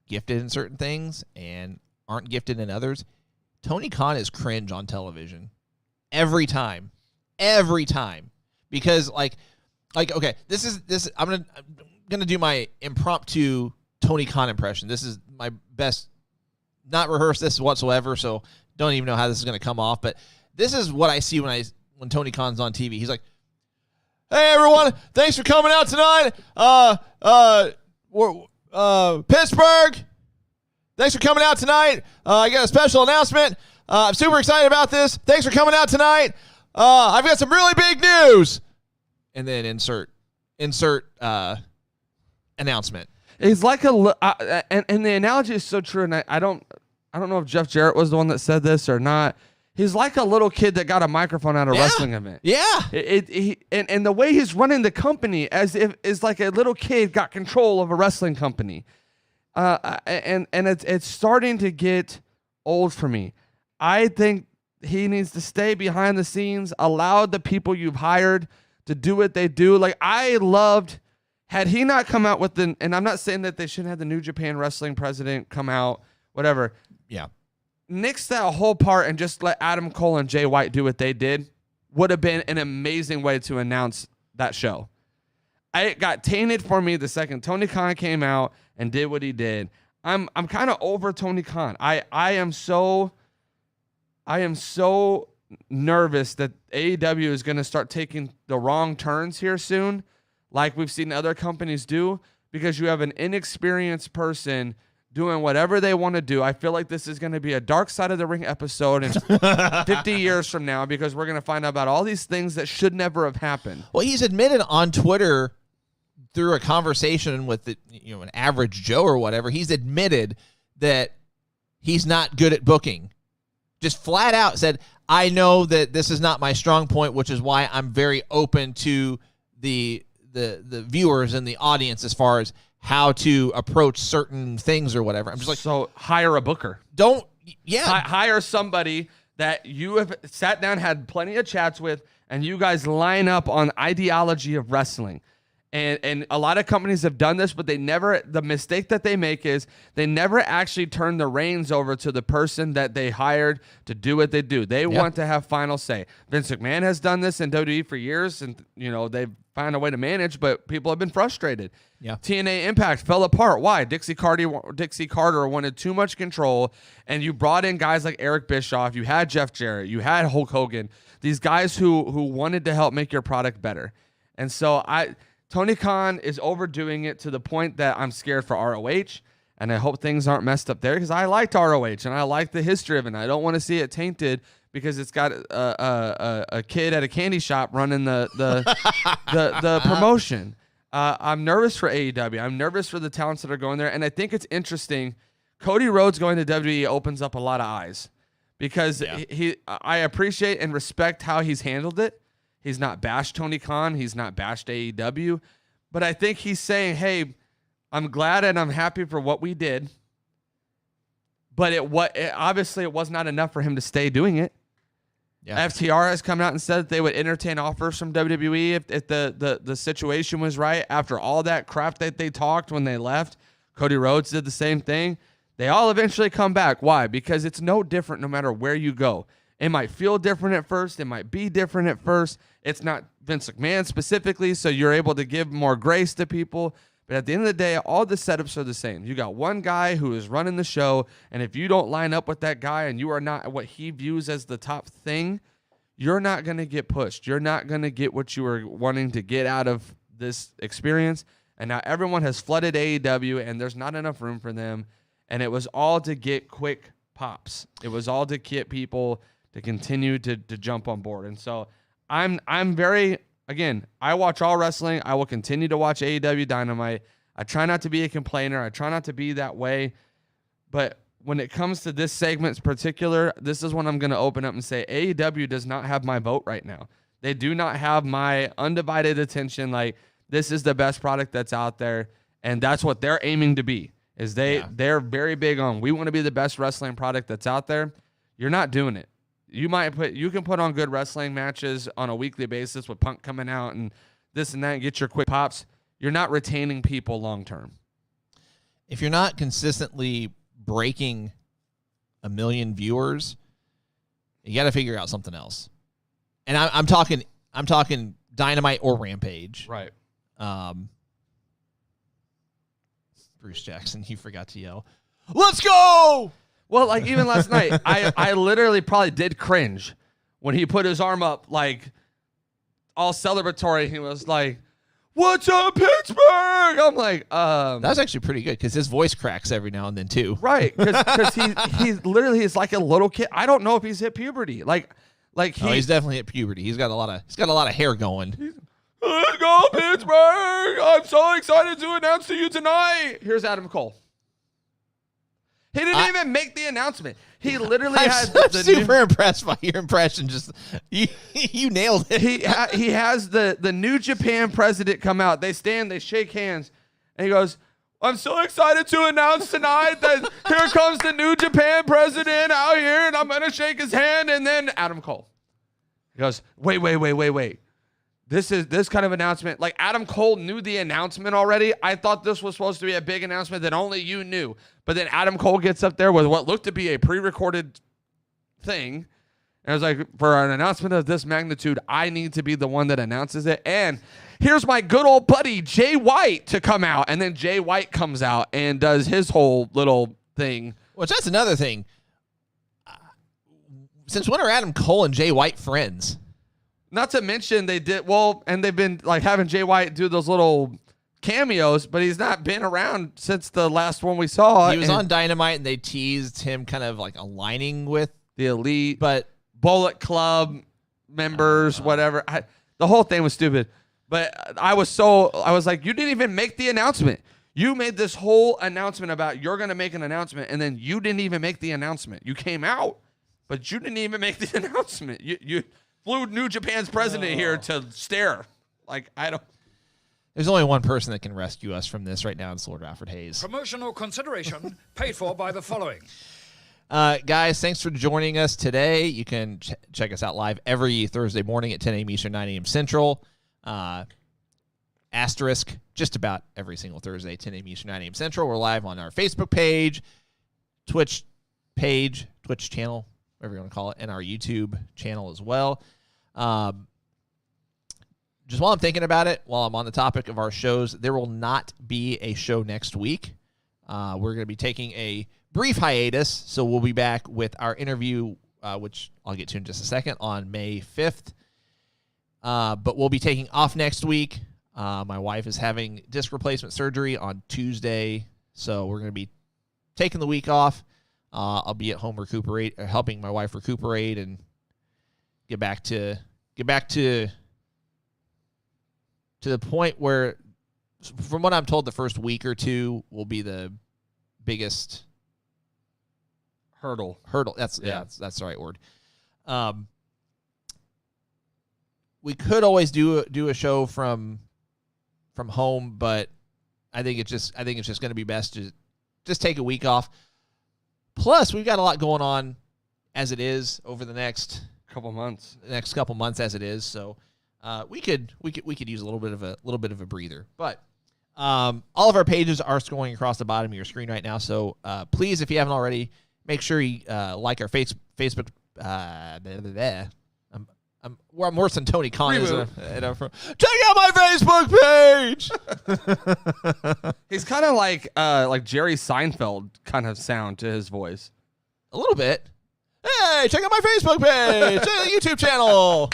gifted in certain things and aren't gifted in others. Tony Khan is cringe on television every time, because like okay, this is I'm gonna do my impromptu Tony Khan impression. This is my best, not rehearsed this whatsoever, so don't even know how this is gonna come off. But this is what I see when Tony Khan's on TV. He's like, "Hey everyone, thanks for coming out tonight. Pittsburgh, thanks for coming out tonight. I got a special announcement. I'm super excited about this. Thanks for coming out tonight. I've got some really big news." And then insert announcement. It's like and the analogy is so true. And I don't know if Jeff Jarrett was the one that said this or not. He's like a little kid that got a microphone at a wrestling event. Yeah. And the way he's running the company as if is like a little kid got control of a wrestling company. And it's starting to get old for me. I think he needs to stay behind the scenes, allow the people you've hired to do what they do. Like, I loved, had he not come out with and I'm not saying that they shouldn't have the New Japan Wrestling president come out, whatever. Yeah. Nix that whole part and just let Adam Cole and Jay White do what they did would have been an amazing way to announce that show. It got tainted for me the second Tony Khan came out and did what he did. I'm kind of over Tony Khan. I am so nervous that AEW is going to start taking the wrong turns here soon, like we've seen other companies do, because you have an inexperienced person doing whatever they want to do. I feel like this is going to be a Dark Side of the Ring episode in 50 years from now, because we're going to find out about all these things that should never have happened. Well, he's admitted on Twitter through a conversation with an average Joe or whatever, he's admitted that he's not good at booking. Just flat out said, I know that this is not my strong point, which is why I'm very open to the viewers and the audience as far as how to approach certain things or whatever. I'm just like, so hire a booker. Hire somebody that you have sat down, had plenty of chats with, and you guys line up on ideology of wrestling. And a lot of companies have done this, but the mistake that they make is they never actually turn the reins over to the person that they hired to do what they do. They want to have final say. Vince McMahon has done this in WWE for years, and they've found a way to manage, but people have been frustrated. Yeah. TNA Impact fell apart. Why? Dixie Carter wanted too much control, and you brought in guys like Eric Bischoff. You had Jeff Jarrett. You had Hulk Hogan. These guys who wanted to help make your product better. And so Tony Khan is overdoing it to the point that I'm scared for ROH. And I hope things aren't messed up there because I liked ROH and I like the history of it. And I don't want to see it tainted because it's got a kid at a candy shop running the promotion. I'm nervous for AEW. I'm nervous for the talents that are going there. And I think it's interesting. Cody Rhodes going to WWE opens up a lot of eyes because I appreciate and respect how he's handled it. He's not bashed Tony Khan. He's not bashed AEW. But I think he's saying, hey, I'm glad and I'm happy for what we did. But obviously it was not enough for him to stay doing it. Yeah. FTR has come out and said that they would entertain offers from WWE if the situation was right. After all that crap that they talked when they left, Cody Rhodes did the same thing. They all eventually come back. Why? Because it's no different no matter where you go. It might feel different at first. It might be different at first. It's not Vince McMahon specifically, so you're able to give more grace to people. But at the end of the day, all the setups are the same. You got one guy who is running the show, and if you don't line up with that guy and you are not what he views as the top thing, you're not going to get pushed. You're not going to get what you were wanting to get out of this experience. And now everyone has flooded AEW, and there's not enough room for them. And it was all to get quick pops. It was all to get people to continue to jump on board. And so I'm very, again, I watch all wrestling. I will continue to watch AEW Dynamite. I try not to be a complainer. I try not to be that way. But when it comes to this segment in particular, this is when I'm going to open up and say AEW does not have my vote right now. They do not have my undivided attention. Like, this is the best product that's out there. And that's what they're aiming to be. They're very big on, we want to be the best wrestling product that's out there. You're not doing it. You can put on good wrestling matches on a weekly basis with Punk coming out and this and that and get your quick pops. You're not retaining people long term. If you're not consistently breaking 1 million viewers, you got to figure out something else. And I'm talking Dynamite or Rampage. Right. Bruce Jackson, he forgot to yell, "Let's go!" Well, like even last night, I literally probably did cringe when he put his arm up, like all celebratory. He was like, "What's up, Pittsburgh?" I'm like, That was actually pretty good because his voice cracks every now and then too. Right, because he literally is like a little kid. I don't know if he's hit puberty. He's definitely hit puberty. He's got a lot of hair going. Let's go, Pittsburgh! I'm so excited to announce to you tonight. Here's Adam Cole. He didn't even make the announcement. He literally I'm super impressed by your impression. Just you nailed it. He has the New Japan president come out. They stand, they shake hands, and he goes, "I'm so excited to announce tonight that here comes the New Japan president out here, and I'm gonna shake his hand." And then Adam Cole. He goes, "Wait. This kind of announcement, like Adam Cole knew the announcement already. I thought this was supposed to be a big announcement that only you knew. But then Adam Cole gets up there with what looked to be a pre-recorded thing. And I was like, for an announcement of this magnitude, I need to be the one that announces it. And here's my good old buddy, Jay White, to come out. And then Jay White comes out and does his whole little thing. Which that's another thing. Since when are Adam Cole and Jay White friends? Not to mention they did well, and they've been like having Jay White do those little cameos, but he's not been around since the last one we saw. He was on Dynamite, and they teased him kind of like aligning with the Elite, but Bullet Club members, whatever. The whole thing was stupid. But I was like, you didn't even make the announcement. You made this whole announcement about you're going to make an announcement, and then you didn't even make the announcement. You came out, but you didn't even make the announcement. You flew New Japan's president here to stare. Like, I don't. There's only one person that can rescue us from this right now, and it's Lord Alfred Hayes. Promotional consideration paid for by the following. Guys, thanks for joining us today. You can check us out live every Thursday morning at 10 a.m. Eastern, 9 a.m. Central. Asterisk, just about every single Thursday, 10 a.m. Eastern, 9 a.m. Central. We're live on our Facebook page, Twitch channel, whatever you want to call it, and our YouTube channel as well. Just while I'm thinking about it, while I'm on the topic of our shows, there will not be a show next week. We're going to be taking a brief hiatus, so we'll be back with our interview, which I'll get to in just a second, on May 5th. But we'll be taking off next week. My wife is having disc replacement surgery on Tuesday, so we're going to be taking the week off. I'll be at home helping my wife recuperate and get back to the point where, from what I'm told, the first week or two will be the biggest hurdle. That's the right word. We could always do a show from home, but I think it's just going to be best to just take a week off. Plus, we've got a lot going on as it is over the next couple months. As it is, so we could use a little bit of a breather. But all of our pages are scrolling across the bottom of your screen right now. So please, if you haven't already, make sure you like our Facebook. I'm worse than Tony Khan is. Check out my Facebook page. He's kind of like Jerry Seinfeld kind of sound to his voice. A little bit. Hey, check out my Facebook page, YouTube channel.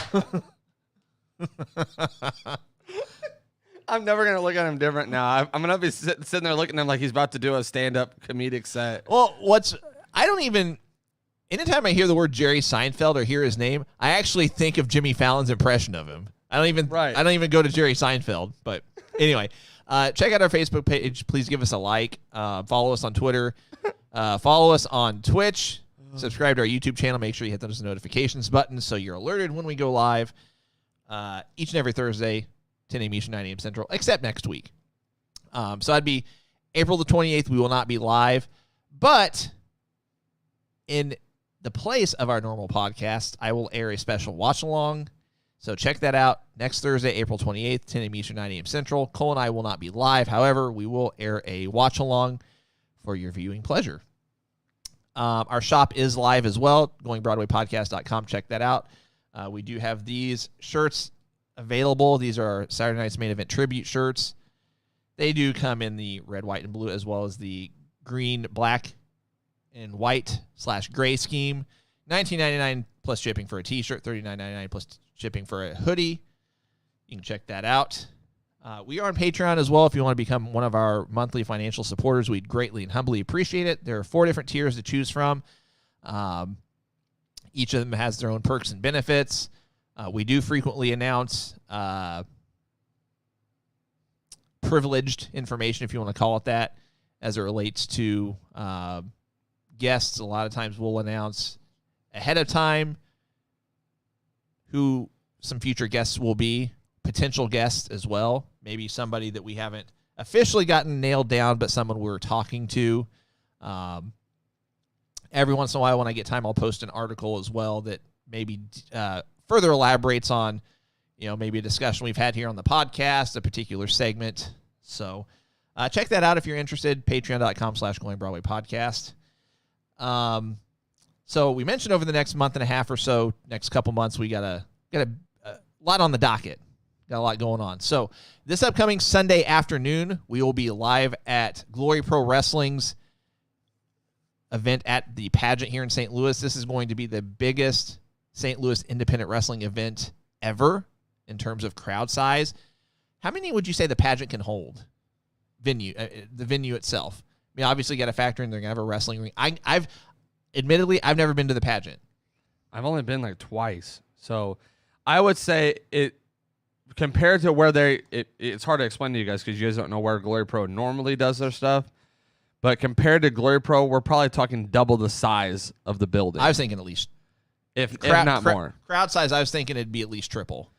I'm never going to look at him different now. I'm going to be sitting there looking at him like he's about to do a stand-up comedic set. Well, anytime I hear the word Jerry Seinfeld or hear his name, I actually think of Jimmy Fallon's impression of him. I don't even go to Jerry Seinfeld. But anyway, check out our Facebook page. Please give us a like. Follow us on Twitter. Follow us on Twitch. Subscribe to our YouTube channel. Make sure you hit those notifications buttons so you're alerted when we go live each and every Thursday, 10 a.m. Eastern, 9 a.m. Central, except next week. So that'd be April the 28th. We will not be live. But in the place of our normal podcast, I will air a special watch-along. So check that out next Thursday, April 28th, 10 a.m. Eastern, 9 a.m. Central. Cole and I will not be live. However, we will air a watch-along for your viewing pleasure. Our shop is live as well, goingbroadwaypodcast.com. Check that out. We do have these shirts available. These are our Saturday Night's Main Event tribute shirts. They do come in the red, white, and blue, as well as the green, black, and white/gray scheme. $19.99 plus shipping for a t-shirt, $39.99 plus shipping for a hoodie. You can check that out. We are on Patreon as well. If you want to become one of our monthly financial supporters, we'd greatly and humbly appreciate it. There are 4 different tiers to choose from. Each of them has their own perks and benefits. We do frequently announce privileged information, if you want to call it that, as it relates to guests. A lot of times we'll announce ahead of time who some future guests will be, potential guests as well. Maybe somebody that we haven't officially gotten nailed down, but someone we're talking to. Every once in a while, when I get time, I'll post an article as well that maybe further elaborates on, maybe a discussion we've had here on the podcast, a particular segment. So check that out if you're interested. Patreon.com/goingbroadwaypodcast. So we mentioned over the next month and a half or so, next couple months, we got a lot on the docket. Got a lot going on. So this upcoming Sunday afternoon, we will be live at Glory Pro Wrestling's event at the pageant here in St. Louis. This is going to be the biggest St. Louis independent wrestling event ever in terms of crowd size. How many would you say the pageant can hold? The venue itself. I mean, obviously, you got to factor in they're going to have a wrestling ring. I've never been to the pageant. I've only been like twice. So I would say it, compared to where it's hard to explain to you guys because you guys don't know where Glory Pro normally does their stuff. But compared to Glory Pro, we're probably talking double the size of the building. I was thinking at least, if not more. Crowd size, I was thinking it'd be at least triple.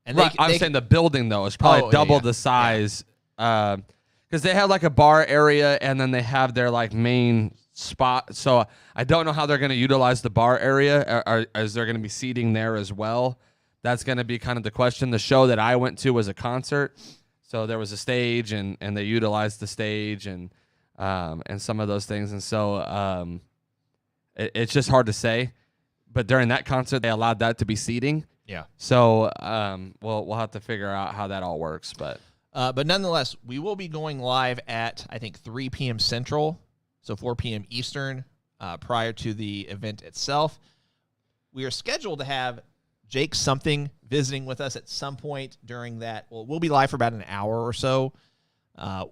And I'm saying the building, though, is probably double the size. Because they have like a bar area and then they have their like main spot. So I don't know how they're going to utilize the bar area. Is there going to be seating there as well? That's going to be kind of the question. The show that I went to was a concert. So there was a stage and they utilized the stage and some of those things. And so it's just hard to say. But during that concert, they allowed that to be seating. Yeah. So we'll have to figure out how that all works. But nonetheless, we will be going live at, I think, 3 p.m. Central, so 4 p.m. Eastern, prior to the event itself. We are scheduled to have Jake Something visiting with us at some point during that. Well, we'll be live for about an hour or so. I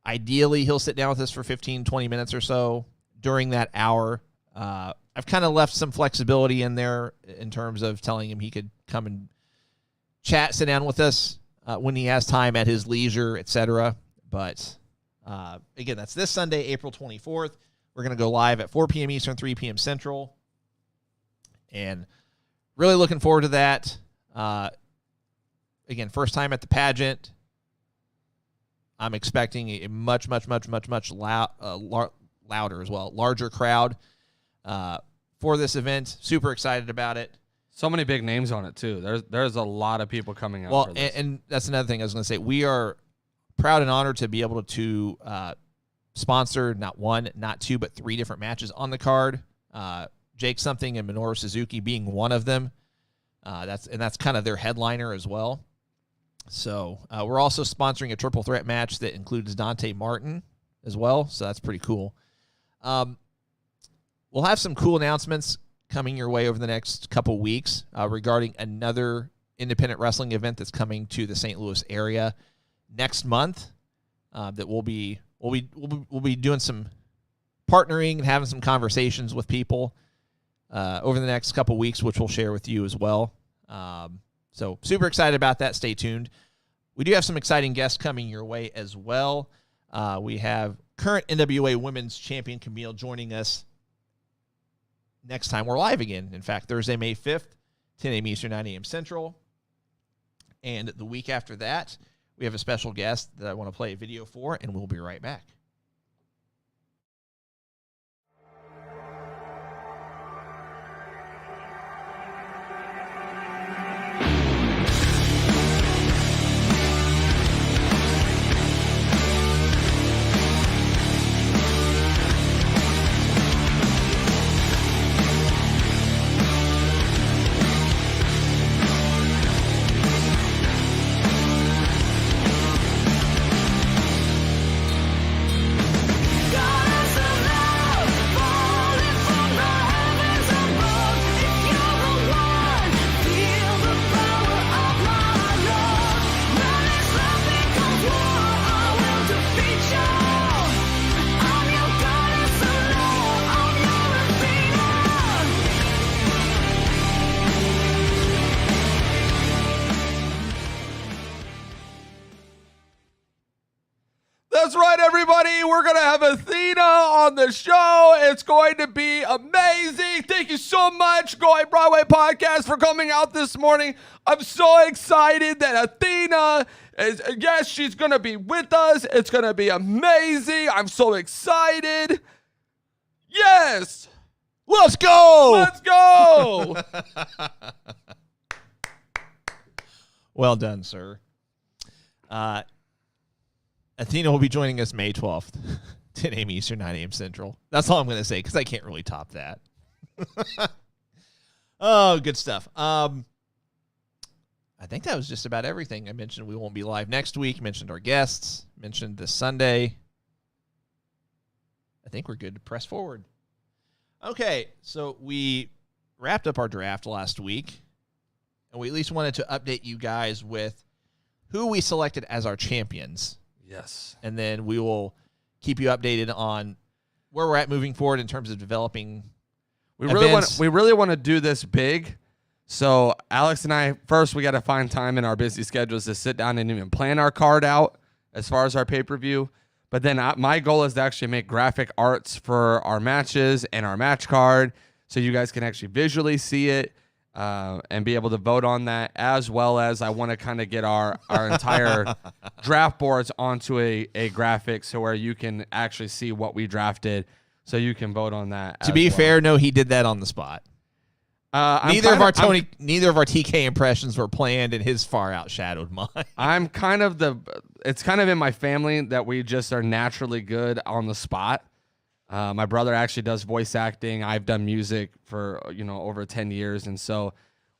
Ideally, he'll sit down with us for 15, 20 minutes or so during that hour. I've kind of left some flexibility in there in terms of telling him he could come and chat, sit down with us when he has time at his leisure, etc. But again, that's this Sunday, April 24th. We're going to go live at 4 p.m. Eastern, 3 p.m. Central. And really looking forward to that. Again, first time at the pageant. I'm expecting a much louder as well, larger crowd for this event. Super excited about it. So many big names on it too. There's a lot of people coming out. Well, for this. And that's another thing I was going to say. We are proud and honored to be able to sponsor not one, not two, but 3 different matches on the card. Jake Something and Minoru Suzuki being one of them. That's kind of their headliner as well. So we're also sponsoring a triple threat match that includes Dante Martin as well. So that's pretty cool. We'll have some cool announcements coming your way over the next couple weeks regarding another independent wrestling event that's coming to the St. Louis area next month. That we'll be doing some partnering and having some conversations with people over the next couple weeks, which we'll share with you as well. So super excited about that. Stay tuned. We do have some exciting guests coming your way as well. We have current NWA Women's Champion Camille joining us next time we're live again. In fact, Thursday, May 5th, 10 a.m. Eastern, 9 a.m. Central. And the week after that, we have a special guest that I want to play a video for, and we'll be right back. That's right, everybody. We're going to have Athena on the show. It's going to be amazing. Thank you so much, Going Broadway Podcast, for coming out this morning. I'm so excited that Athena is, yes, she's going to be with us. It's going to be amazing. I'm so excited. Yes. Let's go. Let's go. Well done, sir. Athena will be joining us May 12th, 10 a.m. Eastern, 9 a.m. Central. That's all I'm going to say because I can't really top that. Oh, good stuff. I think that was just about everything. I mentioned we won't be live next week, mentioned our guests, mentioned this Sunday. I think we're good to press forward. Okay, so we wrapped up our draft last week, and we at least wanted to update you guys with who we selected as our champions. Yes. And then we will keep you updated on where we're at moving forward in terms of developing events. We really want to do this big. So Alex and I, first we got to find time in our busy schedules to sit down and even plan our card out as far as our pay-per-view. But then my goal is to actually make graphic arts for our matches and our match card so you guys can actually visually see it and be able to vote on that, as well as I want to kind of get our entire draft boards onto a graphic so where you can actually see what we drafted so you can vote on that. To be fair, no, he did that on the spot. Neither of our TK impressions were planned, and his far outshadowed mine. It's kind of in my family that we just are naturally good on the spot. My brother actually does voice acting. I've done music for over 10 years, and so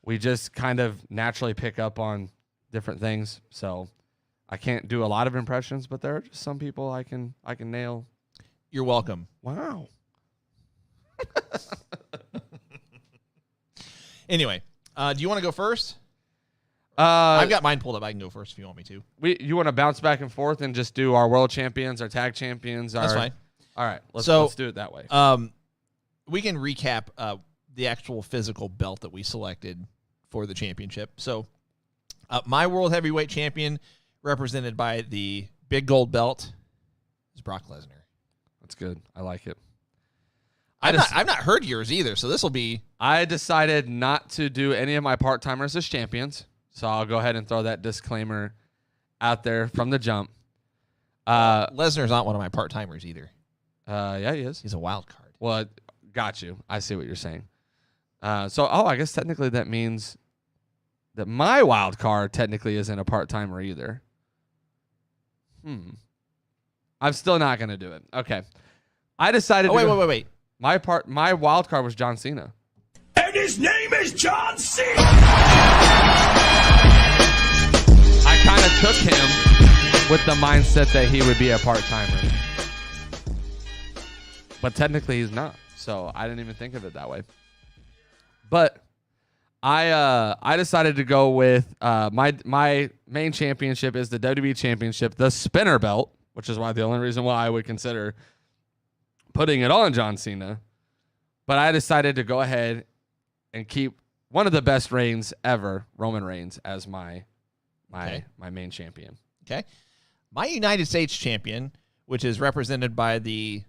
we just kind of naturally pick up on different things. So I can't do a lot of impressions, but there are just some people I can nail. You're welcome. Wow. Anyway, do you want to go first? I've got mine pulled up. I can go first if you want me to. You want to bounce back and forth and just do our world champions, our tag champions? That's fine. All right, let's do it that way. We can recap the actual physical belt that we selected for the championship. So, my world heavyweight champion, represented by the big gold belt, is Brock Lesnar. That's good. I like it. I've not heard yours either, so this will be... I decided not to do any of my part-timers as champions, so I'll go ahead and throw that disclaimer out there from the jump. Lesnar's not one of my part-timers either. Yeah, he is. He's a wild card. Well, got you. I see what you're saying. I guess technically that means that my wild card technically isn't a part-timer either. I'm still not going to do it. Okay. I decided Wait. My wild card was John Cena. And his name is John Cena! I kind of took him with the mindset that he would be a part-timer. But technically he's not. So I didn't even think of it that way. But I decided to go with my main championship is the WWE Championship, the spinner belt, which is the only reason why I would consider putting it on John Cena. But I decided to go ahead and keep one of the best reigns ever, Roman Reigns, as my main champion. Okay. My United States champion, which is represented by the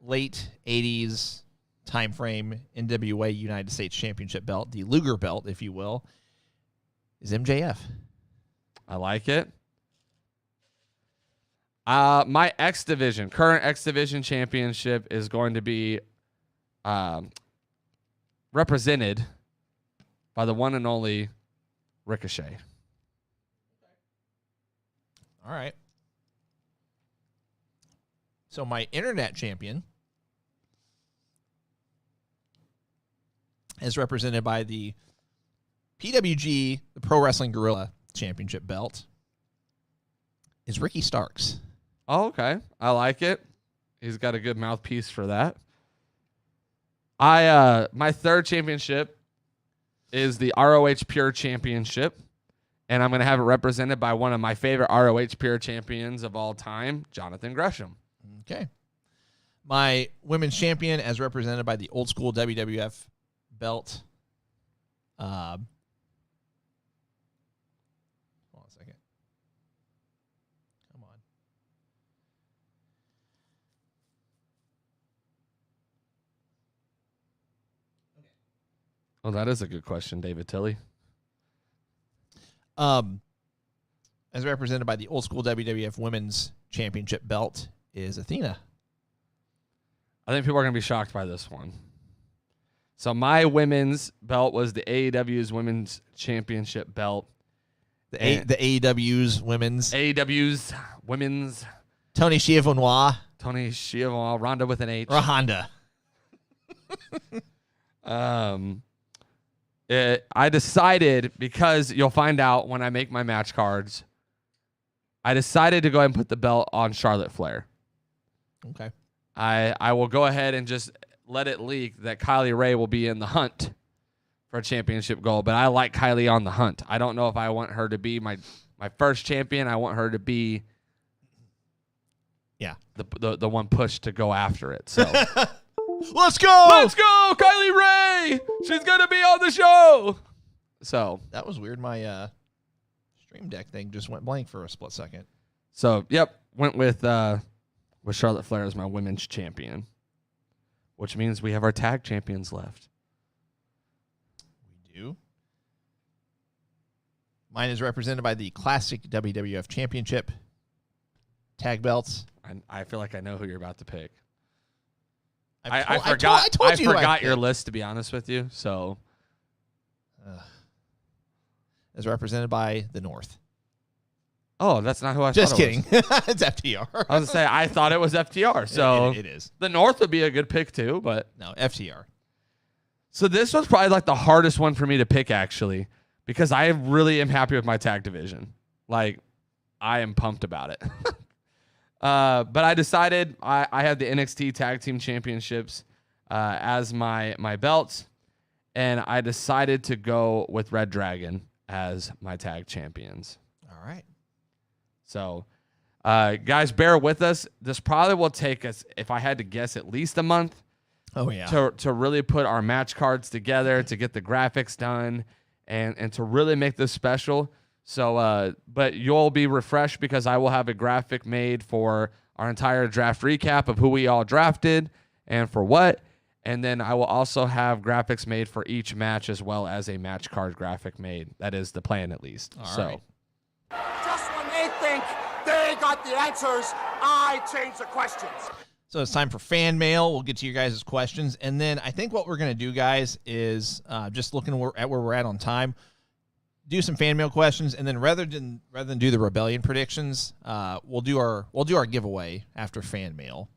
late 80s time frame NWA United States Championship belt, the Luger belt, if you will, is MJF. I like it. My current X Division championship is going to be represented by the one and only Ricochet. All right. So my internet champion is represented by the PWG, the Pro Wrestling Guerrilla Championship belt, is Ricky Starks. Oh, okay. I like it. He's got a good mouthpiece for that. My third championship is the ROH Pure Championship, and I'm going to have it represented by one of my favorite ROH Pure champions of all time, Jonathan Gresham. Okay. My women's champion, as represented by the old school WWF belt. Hold on a second. Come on. Oh, that is a good question, David Tilley. As represented by the old school WWF Women's Championship belt is Athena. I think people are going to be shocked by this one. So my women's belt was the AEW's Women's Championship belt. The AEW's Women's. AEW's Women's. Tony Schiavone. Tony Schiavone, Ronda with an H. Honda. I decided, because you'll find out when I make my match cards, I decided to go ahead and put the belt on Charlotte Flair. Okay. I will go ahead and just let it leak that Kylie Ray will be in the hunt for a championship goal, but I like Kylie on the hunt. I don't know if I want her to be my first champion. I want her to be the one pushed to go after it. So Let's go! Let's go, Kylie Ray! She's going to be on the show! So that was weird. My Stream Deck thing just went blank for a split second. So, went with Charlotte Flair as my women's champion, which means we have our tag champions left. We do. Mine is represented by the classic WWF Championship tag belts. I feel like I know who you're about to pick. I forgot your list, to be honest with you. So, is represented by the North. Oh, that's not who I Just thought it kidding. It's FTR. I was going to say, I thought it was FTR. So it is. The North would be a good pick too, but no, FTR. So this was probably like the hardest one for me to pick, actually, because I really am happy with my tag division. Like, I am pumped about it. But I decided I had the NXT Tag Team Championships as my belts, and I decided to go with Red Dragon as my tag champions. All right. So, guys, bear with us. This probably will take us, if I had to guess, at least a month. Oh, yeah. To really put our match cards together, to get the graphics done, and to really make this special. So, but you'll be refreshed because I will have a graphic made for our entire draft recap of who we all drafted and for what. And then I will also have graphics made for each match as well as a match card graphic made. That is the plan, at least. All so. right. Just when they think they got the answers, I change the questions. So it's time for fan mail. We'll get to your guys' questions. And then I think what we're going to do, guys, is just looking at where we're at on time, do some fan mail questions, and then rather than do the Rebellion predictions, we'll do our giveaway after fan mail.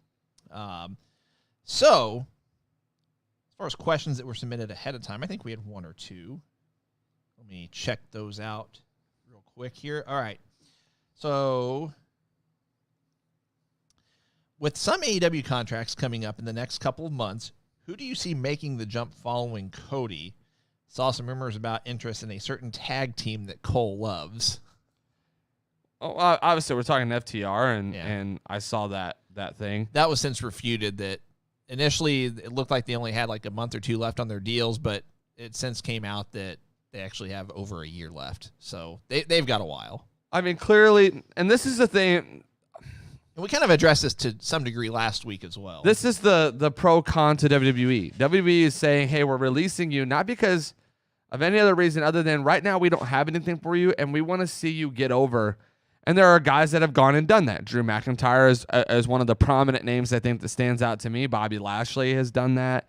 So as far as questions that were submitted ahead of time, I think we had one or two. Let me check those out real quick here. All right. So with some AEW contracts coming up in the next couple of months, who do you see making the jump following Cody? Saw some rumors about interest in a certain tag team that Cole loves. Oh, obviously, we're talking FTR, and I saw that thing. That was since refuted. That initially it looked like they only had like a month or two left on their deals, but it since came out that they actually have over a year left. So they've got a while. I mean, clearly, and this is the thing. And we kind of addressed this to some degree last week as well. This is the pro con to WWE. WWE is saying, hey, we're releasing you not because of any other reason other than right now we don't have anything for you and we want to see you get over. And there are guys that have gone and done that. Drew McIntyre is one of the prominent names I think that stands out to me. Bobby Lashley has done that.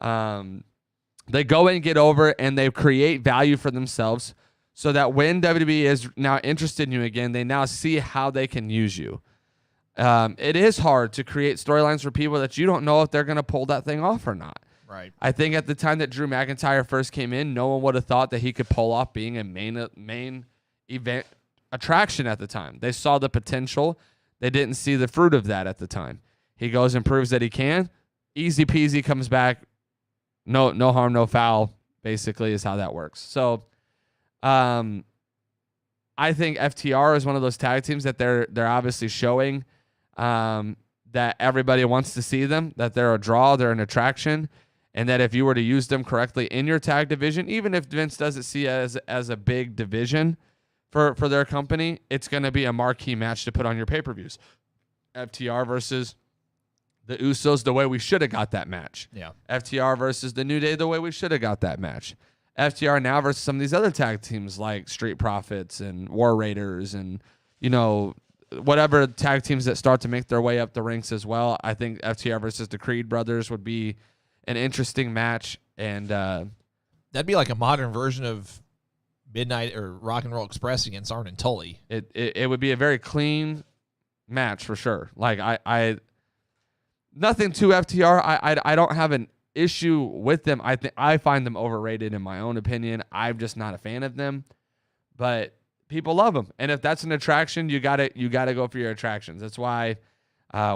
They go and get over and they create value for themselves so that when WWE is now interested in you again, they now see how they can use you. It is hard to create storylines for people that you don't know if they're going to pull that thing off or not. Right. I think at the time that Drew McIntyre first came in, no one would have thought that he could pull off being a main event attraction at the time. They saw the potential. They didn't see the fruit of that at the time. He goes and proves that he can. Easy peasy, comes back. No harm, no foul, basically is how that works. So I think FTR is one of those tag teams that they're obviously showing that everybody wants to see them, that they're a draw, they're an attraction, and that if you were to use them correctly in your tag division, even if Vince doesn't see it as a big division for their company, it's going to be a marquee match to put on your pay-per-views. FTR versus the Usos, the way we should have got that match. Yeah. FTR versus the New Day, the way we should have got that match. FTR now versus some of these other tag teams like Street Profits and War Raiders and, whatever tag teams that start to make their way up the ranks as well. I think FTR versus the Creed brothers would be an interesting match. And that'd be like a modern version of Midnight or Rock and Roll Express against Arn and Tully. It would be a very clean match for sure. Like I nothing to FTR. I don't have an issue with them. I find them overrated in my own opinion. I'm just not a fan of them, but people love them. And if that's an attraction, you gotta go for your attractions. That's why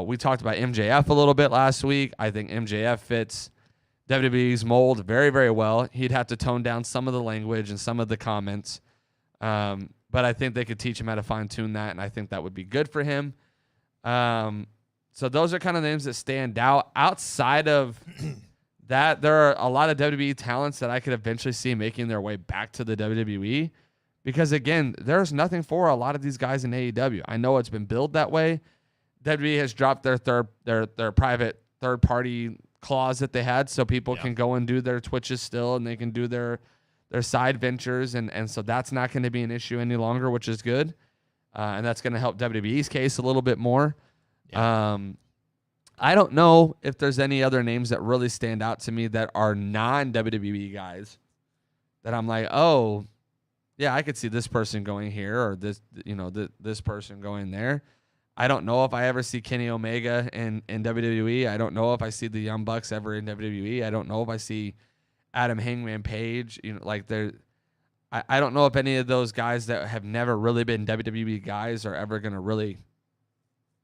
we talked about MJF a little bit last week. I think MJF fits WWE's mold very, very well. He'd have to tone down some of the language and some of the comments. But I think they could teach him how to fine-tune that, and I think that would be good for him. So those are kind of names that stand out. Outside of that, there are a lot of WWE talents that I could eventually see making their way back to the WWE because, again, there's nothing for a lot of these guys in AEW. I know it's been billed that way. WWE has dropped their private third-party clause that they had so people can go and do their Twitches still and they can do their side ventures, and so that's not going to be an issue any longer, which is good. And that's going to help WWE's case a little bit more. Yeah. I don't know if there's any other names that really stand out to me that are non-WWE guys that I'm like, oh, yeah, I could see this person going here or this person going there. I don't know if I ever see Kenny Omega in WWE. I don't know if I see the Young Bucks ever in WWE. I don't know if I see Adam Hangman Page. I don't know if any of those guys that have never really been WWE guys are ever going to really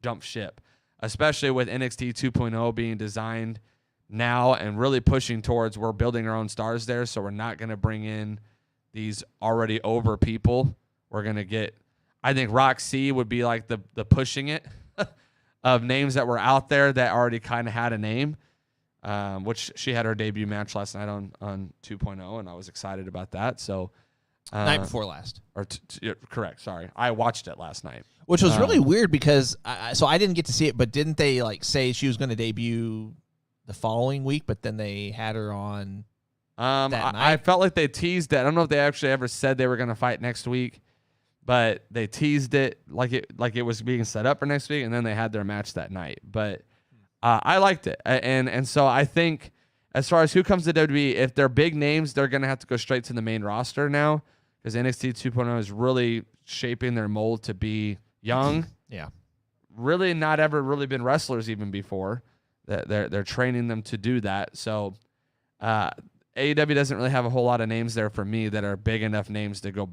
jump ship, especially with NXT 2.0 being designed now and really pushing towards we're building our own stars there, so we're not going to bring in these already over people. We're going to get, I think Roxy would be like the pushing it of names that were out there that already kind of had a name, which she had her debut match last night on 2.0, and I was excited about that. So Night before last. Correct. Sorry. I watched it last night. Which was really weird because I didn't get to see it, but didn't they like say she was going to debut the following week, but then they had her on that night? I felt like they teased it. I don't know if they actually ever said they were going to fight next week, but they teased it like it was being set up for next week, and then they had their match that night. But I liked it, and so I think as far as who comes to WWE, if they're big names, they're going to have to go straight to the main roster now because NXT 2.0 is really shaping their mold to be young. Yeah, really not ever really been wrestlers even before. They're training them to do that. So AEW doesn't really have a whole lot of names there for me that are big enough names to go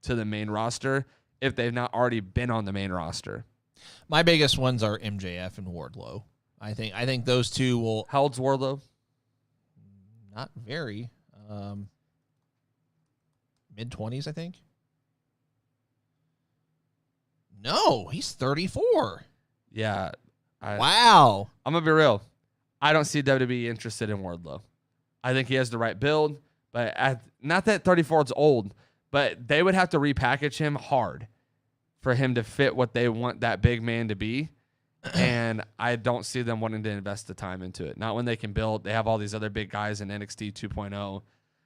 to the main roster if they've not already been on the main roster. My biggest ones are MJF and Wardlow. I think those two will. How old's Wardlow? Not very. Mid-20s, I think. No, he's 34. Yeah. Wow. I'm going to be real. I don't see WWE interested in Wardlow. I think he has the right build, but not that 34 is old, but they would have to repackage him hard for him to fit what they want that big man to be. And I don't see them wanting to invest the time into it. Not when they can build. They have all these other big guys in NXT 2.0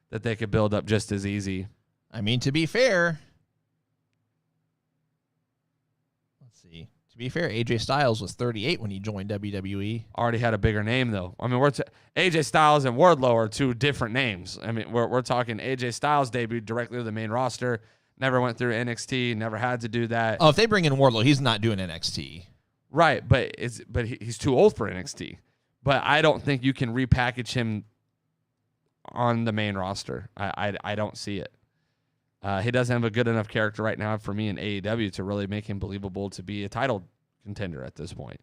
that they could build up just as easy. I mean, to be fair, let's see. To be fair, AJ Styles was 38 when he joined WWE. Already had a bigger name, though. I mean, AJ Styles and Wardlow are two different names. I mean, we're talking AJ Styles debuted directly to the main roster, never went through NXT, never had to do that. Oh, if they bring in Wardlow, he's not doing NXT. Right, but he's too old for NXT. But I don't think you can repackage him on the main roster. I don't see it. He doesn't have a good enough character right now for me in AEW to really make him believable to be a title contender at this point.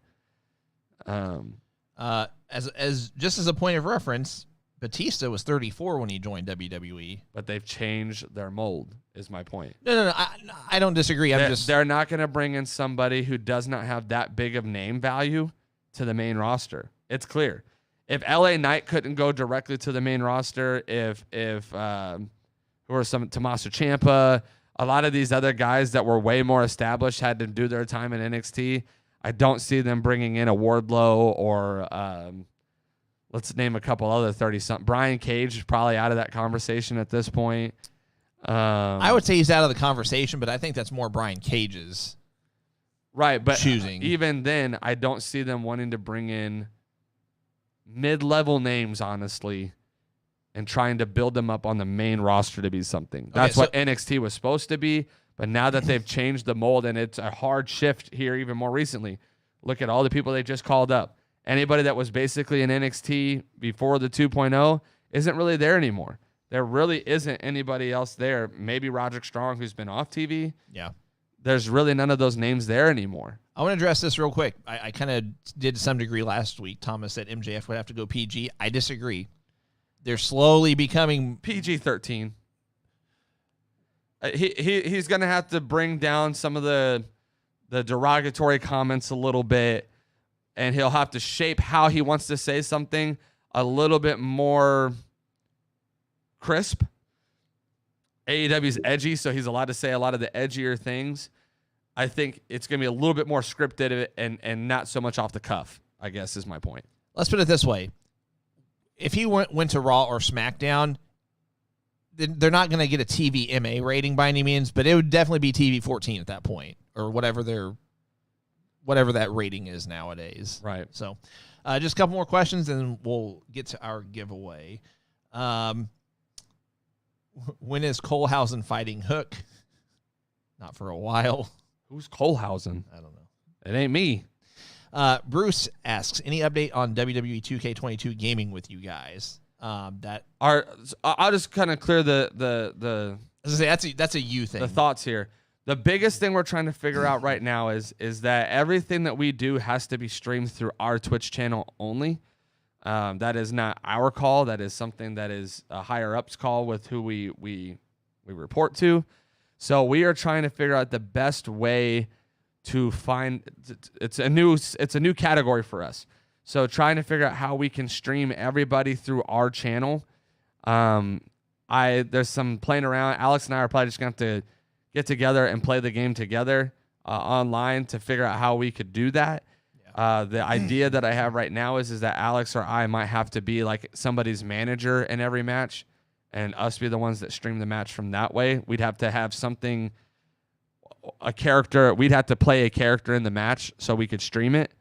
As just as a point of reference, Batista was 34 when he joined WWE. But they've changed their mold, is my point. No. I don't disagree. They're not going to bring in somebody who does not have that big of name value to the main roster. It's clear. If LA Knight couldn't go directly to the main roster, if who are some Tommaso Ciampa, a lot of these other guys that were way more established had to do their time in NXT, I don't see them bringing in a Wardlow or let's name a couple other 30-something. Brian Cage is probably out of that conversation at this point. I would say he's out of the conversation, but I think that's more Brian Cage's right. But choosing. Even then, I don't see them wanting to bring in mid-level names, honestly, and trying to build them up on the main roster to be something. That's what NXT was supposed to be, but now that they've changed the mold and it's a hard shift here even more recently, look at all the people they just called up. Anybody that was basically in NXT before the 2.0 isn't really there anymore. There really isn't anybody else there. Maybe Roderick Strong, who's been off TV. Yeah. There's really none of those names there anymore. I want to address this real quick. I kind of did to some degree last week. Thomas said MJF would have to go PG. I disagree. They're slowly becoming PG-13. He's going to have to bring down some of the derogatory comments a little bit, and he'll have to shape how he wants to say something a little bit more crisp. AEW's edgy, so he's allowed to say a lot of the edgier things. I think it's going to be a little bit more scripted and not so much off the cuff, I guess is my point. Let's put it this way. If he went to Raw or SmackDown, they're not going to get a TV MA rating by any means, but it would definitely be TV 14 at that point, or whatever that rating is nowadays. Right. So just a couple more questions, and then we'll get to our giveaway. When is Colehausen fighting Hook? Not for a while. Who's Colehausen? I don't know. It ain't me. Bruce asks, any update on WWE 2K22 gaming with you guys? I'll just kind of clear the as I say, that's a you thing. The thoughts here. The biggest thing we're trying to figure out right now is that everything that we do has to be streamed through our Twitch channel only. That is not our call. That is something that is a higher ups call with who we report to. So we are trying to figure out the best way to find. It's a new category for us. So trying to figure out how we can stream everybody through our channel. There's some playing around. Alex and I are probably just going to have to get together and play the game together online to figure out how we could do that. The idea that I have right now is that Alex or I might have to be like somebody's manager in every match and us be the ones that stream the match from that way. We'd have to have a character. We'd have to play a character in the match so we could stream it.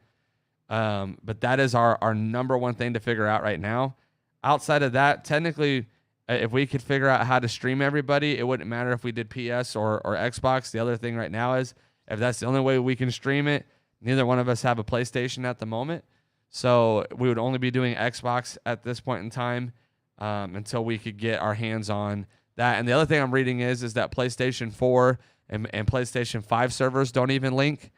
But that is our number one thing to figure out right now. Outside of that, technically, if we could figure out how to stream everybody, it wouldn't matter if we did PS or Xbox. The other thing right now is if that's the only way we can stream it, neither one of us have a PlayStation at the moment. So we would only be doing Xbox at this point in time until we could get our hands on that. And the other thing I'm reading is that PlayStation 4 and PlayStation 5 servers don't even link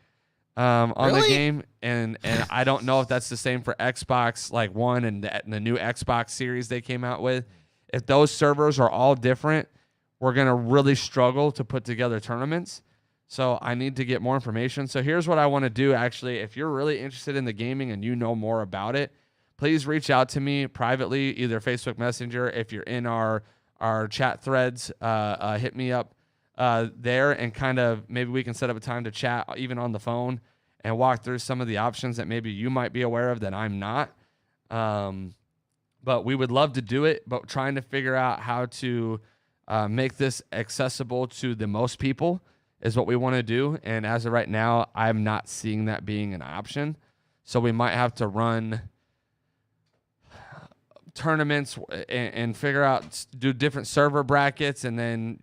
on the game. And I don't know if that's the same for Xbox like One and the new Xbox series they came out with. If those servers are all different, we're going to really struggle to put together tournaments. So I need to get more information. So here's what I want to do, actually. If you're really interested in the gaming and you know more about it, please reach out to me privately, either Facebook Messenger. If you're in our chat threads, hit me up there and kind of maybe we can set up a time to chat even on the phone and walk through some of the options that maybe you might be aware of that I'm not. But we would love to do it, but trying to figure out how to make this accessible to the most people is what we want to do. And as of right now, I'm not seeing that being an option. So we might have to run tournaments and figure out, do different server brackets and then,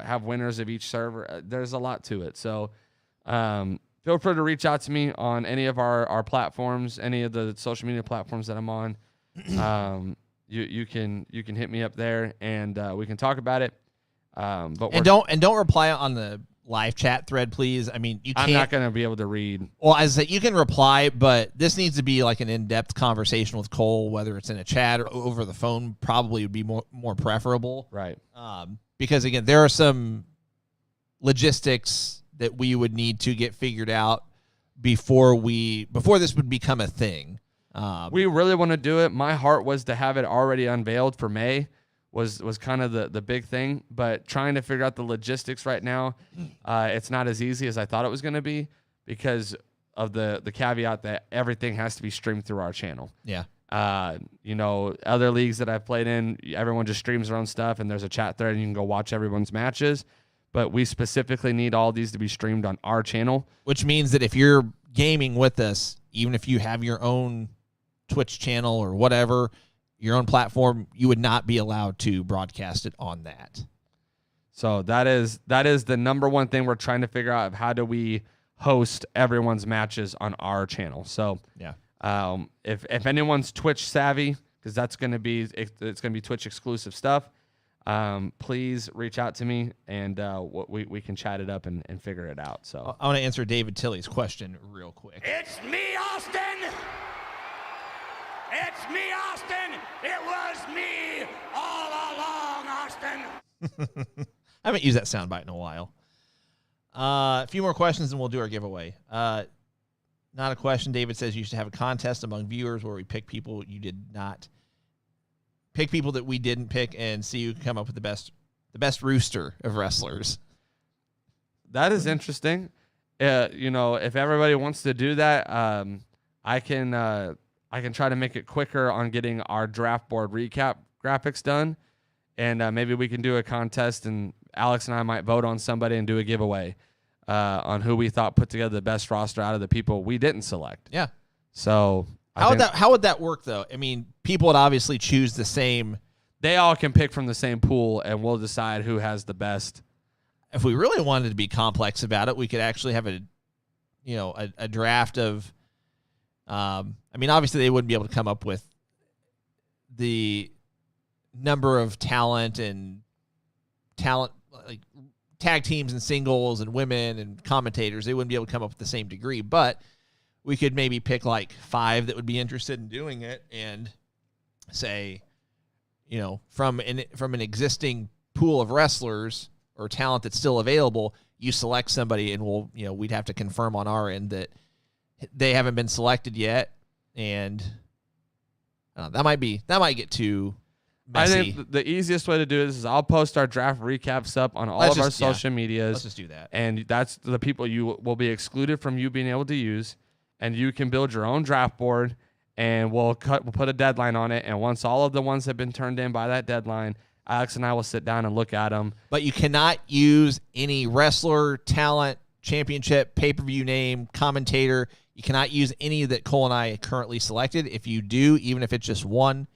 have winners of each server. There's a lot to it. So feel free to reach out to me on any of our platforms, any of the social media platforms that I'm on. You can hit me up there and we can talk about it. But don't reply on the live chat thread, please. I mean, I'm not going to be able to read. Well, as I said, you can reply, but this needs to be like an in-depth conversation with Cole, whether it's in a chat or over the phone. Probably would be more preferable, right? Because again, there are some logistics that we would need to get figured out before this would become a thing. We really want to do it. My heart was to have it already unveiled for May. Was kind of the big thing, but trying to figure out the logistics right now, it's not as easy as I thought it was going to be because of the caveat that everything has to be streamed through our channel. Yeah. Other leagues that I've played in, everyone just streams their own stuff and there's a chat thread and you can go watch everyone's matches. But we specifically need all these to be streamed on our channel. Which means that if you're gaming with us, even if you have your own Twitch channel or whatever, your own platform, you would not be allowed to broadcast it on that. So that is the number one thing we're trying to figure out of how do we host everyone's matches on our channel. So yeah, if anyone's Twitch savvy, because it's going to be Twitch exclusive stuff, please reach out to me and we can chat it up and figure it out. So I want to answer David Tilley's question real quick. It's me, Austin! It's me, Austin! It was me all along, Austin! I haven't used that soundbite in a while. A few more questions and we'll do our giveaway. Not a question. David says you should have a contest among viewers where we pick people you did not pick, people that we didn't pick, and see who can come up with the best rooster of wrestlers. That is interesting. If everybody wants to do that, I can try to make it quicker on getting our draft board recap graphics done. And maybe we can do a contest and Alex and I might vote on somebody and do a giveaway on who we thought put together the best roster out of the people we didn't select. Yeah. So how would that work though? I mean, people would obviously choose the same. They all can pick from the same pool and we'll decide who has the best. If we really wanted to be complex about it, we could actually have a draft of, obviously they wouldn't be able to come up with the number of talent like tag teams and singles and women and commentators. They wouldn't be able to come up with the same degree, but we could maybe pick like 5 that would be interested in doing it and say, from an existing pool of wrestlers or talent that's still available, you select somebody, and we'd have to confirm on our end that they haven't been selected yet, and that might get too messy. I think the easiest way to do this is I'll post our draft recaps up on all of our social medias. Let's just do that. And that's the people you will be excluded from you being able to use, and you can build your own draft board, and we'll put a deadline on it. And once all of the ones have been turned in by that deadline, Alex and I will sit down and look at them. But you cannot use any wrestler, talent, championship, pay-per-view name, commentator. You cannot use any that Cole and I currently selected. If you do, even if it's just one,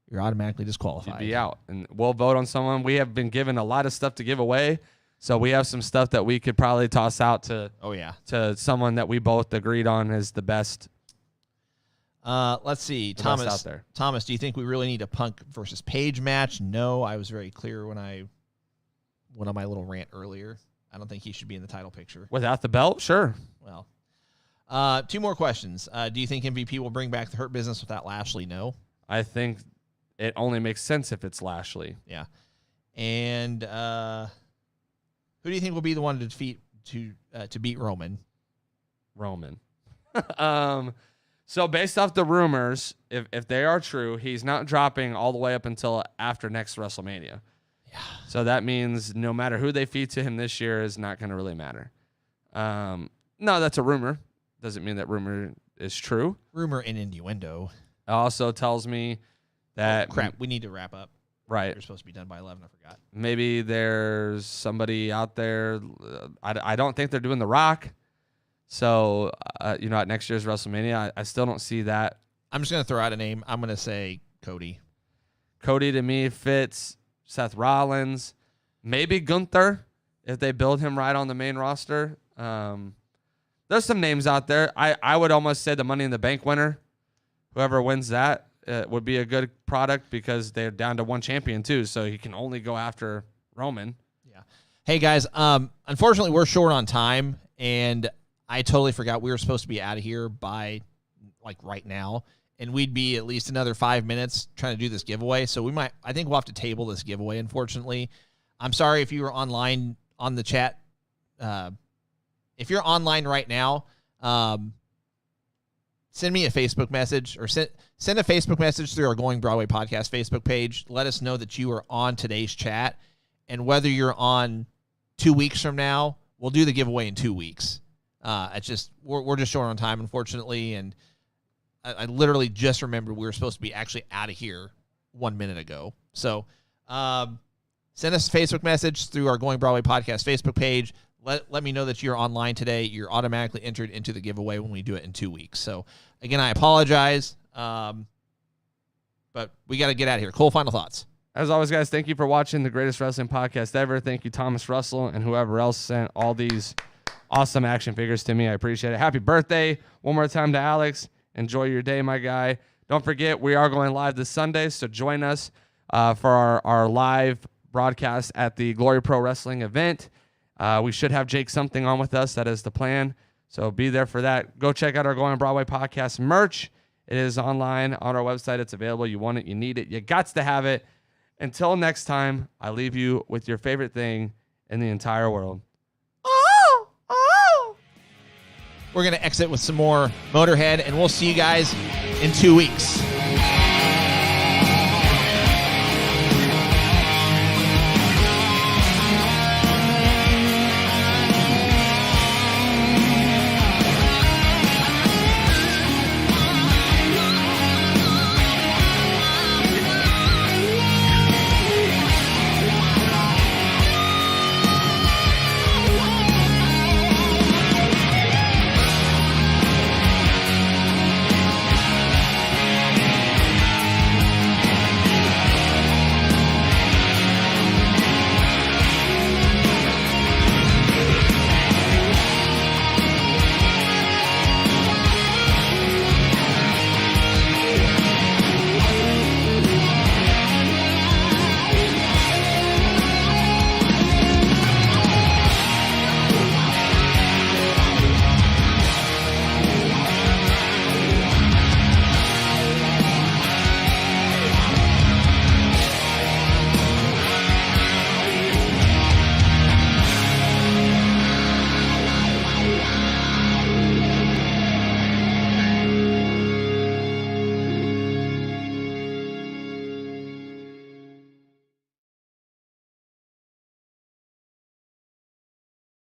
you're automatically disqualified. You'd be out. And we'll vote on someone. We have been given a lot of stuff to give away, so we have some stuff that we could probably toss out to someone that we both agreed on is the best. Let's see. Thomas, out there. Thomas, do you think we really need a Punk versus Page match? No, I was very clear when I went on my little rant earlier. I don't think he should be in the title picture. Without the belt? Sure. Well, two more questions. Do you think MVP will bring back the Hurt Business without Lashley? No. I think it only makes sense if it's Lashley. Yeah. And who do you think will be the one to defeat to beat Roman? Roman. So based off the rumors, if they are true, he's not dropping all the way up until after next WrestleMania. Yeah. So that means no matter who they feed to him this year is not going to really matter. No, that's a rumor. Doesn't mean that rumor is true. Rumor and innuendo. It also tells me that... crap, we need to wrap up. Right. We're supposed to be done by 11, I forgot. Maybe there's somebody out there. I don't think they're doing The Rock. So, at next year's WrestleMania, I still don't see that. I'm just going to throw out a name. I'm going to say Cody. Cody, to me, fits. Seth Rollins. Maybe Gunther, if they build him right on the main roster. There's some names out there. I would almost say the Money in the Bank winner, whoever wins that, would be a good product because they're down to one champion, too, so he can only go after Roman. Yeah. Hey, guys, unfortunately, we're short on time, and I totally forgot we were supposed to be out of here by, right now, and we'd be at least another 5 minutes trying to do this giveaway, so I think we'll have to table this giveaway, unfortunately. I'm sorry if you were online on the chat. If you're online right now, send me a Facebook message or send a Facebook message through our Going Broadway podcast Facebook page. Let us know that you are on today's chat, and whether you're on 2 weeks from now, we'll do the giveaway in 2 weeks. It's just we're just short on time, unfortunately, and I literally just remembered we were supposed to be actually out of here 1 minute ago. So send us a Facebook message through our Going Broadway podcast Facebook page. Let me know that you're online today. You're automatically entered into the giveaway when we do it in 2 weeks. So, again, I apologize, but we got to get out of here. Cole, final thoughts. As always, guys, thank you for watching the greatest wrestling podcast ever. Thank you, Thomas Russell, and whoever else sent all these awesome action figures to me. I appreciate it. Happy birthday one more time to Alex. Enjoy your day, my guy. Don't forget, we are going live this Sunday, so join us for our live broadcast at the Glory Pro Wrestling event. We should have Jake Something on with us. That is the plan. So be there for that. Go check out our Going Broadway podcast merch. It is online on our website. It's available. You want it. You need it. You gots to have it. Until next time, I leave you with your favorite thing in the entire world. We're going to exit with some more Motorhead, and we'll see you guys in 2 weeks.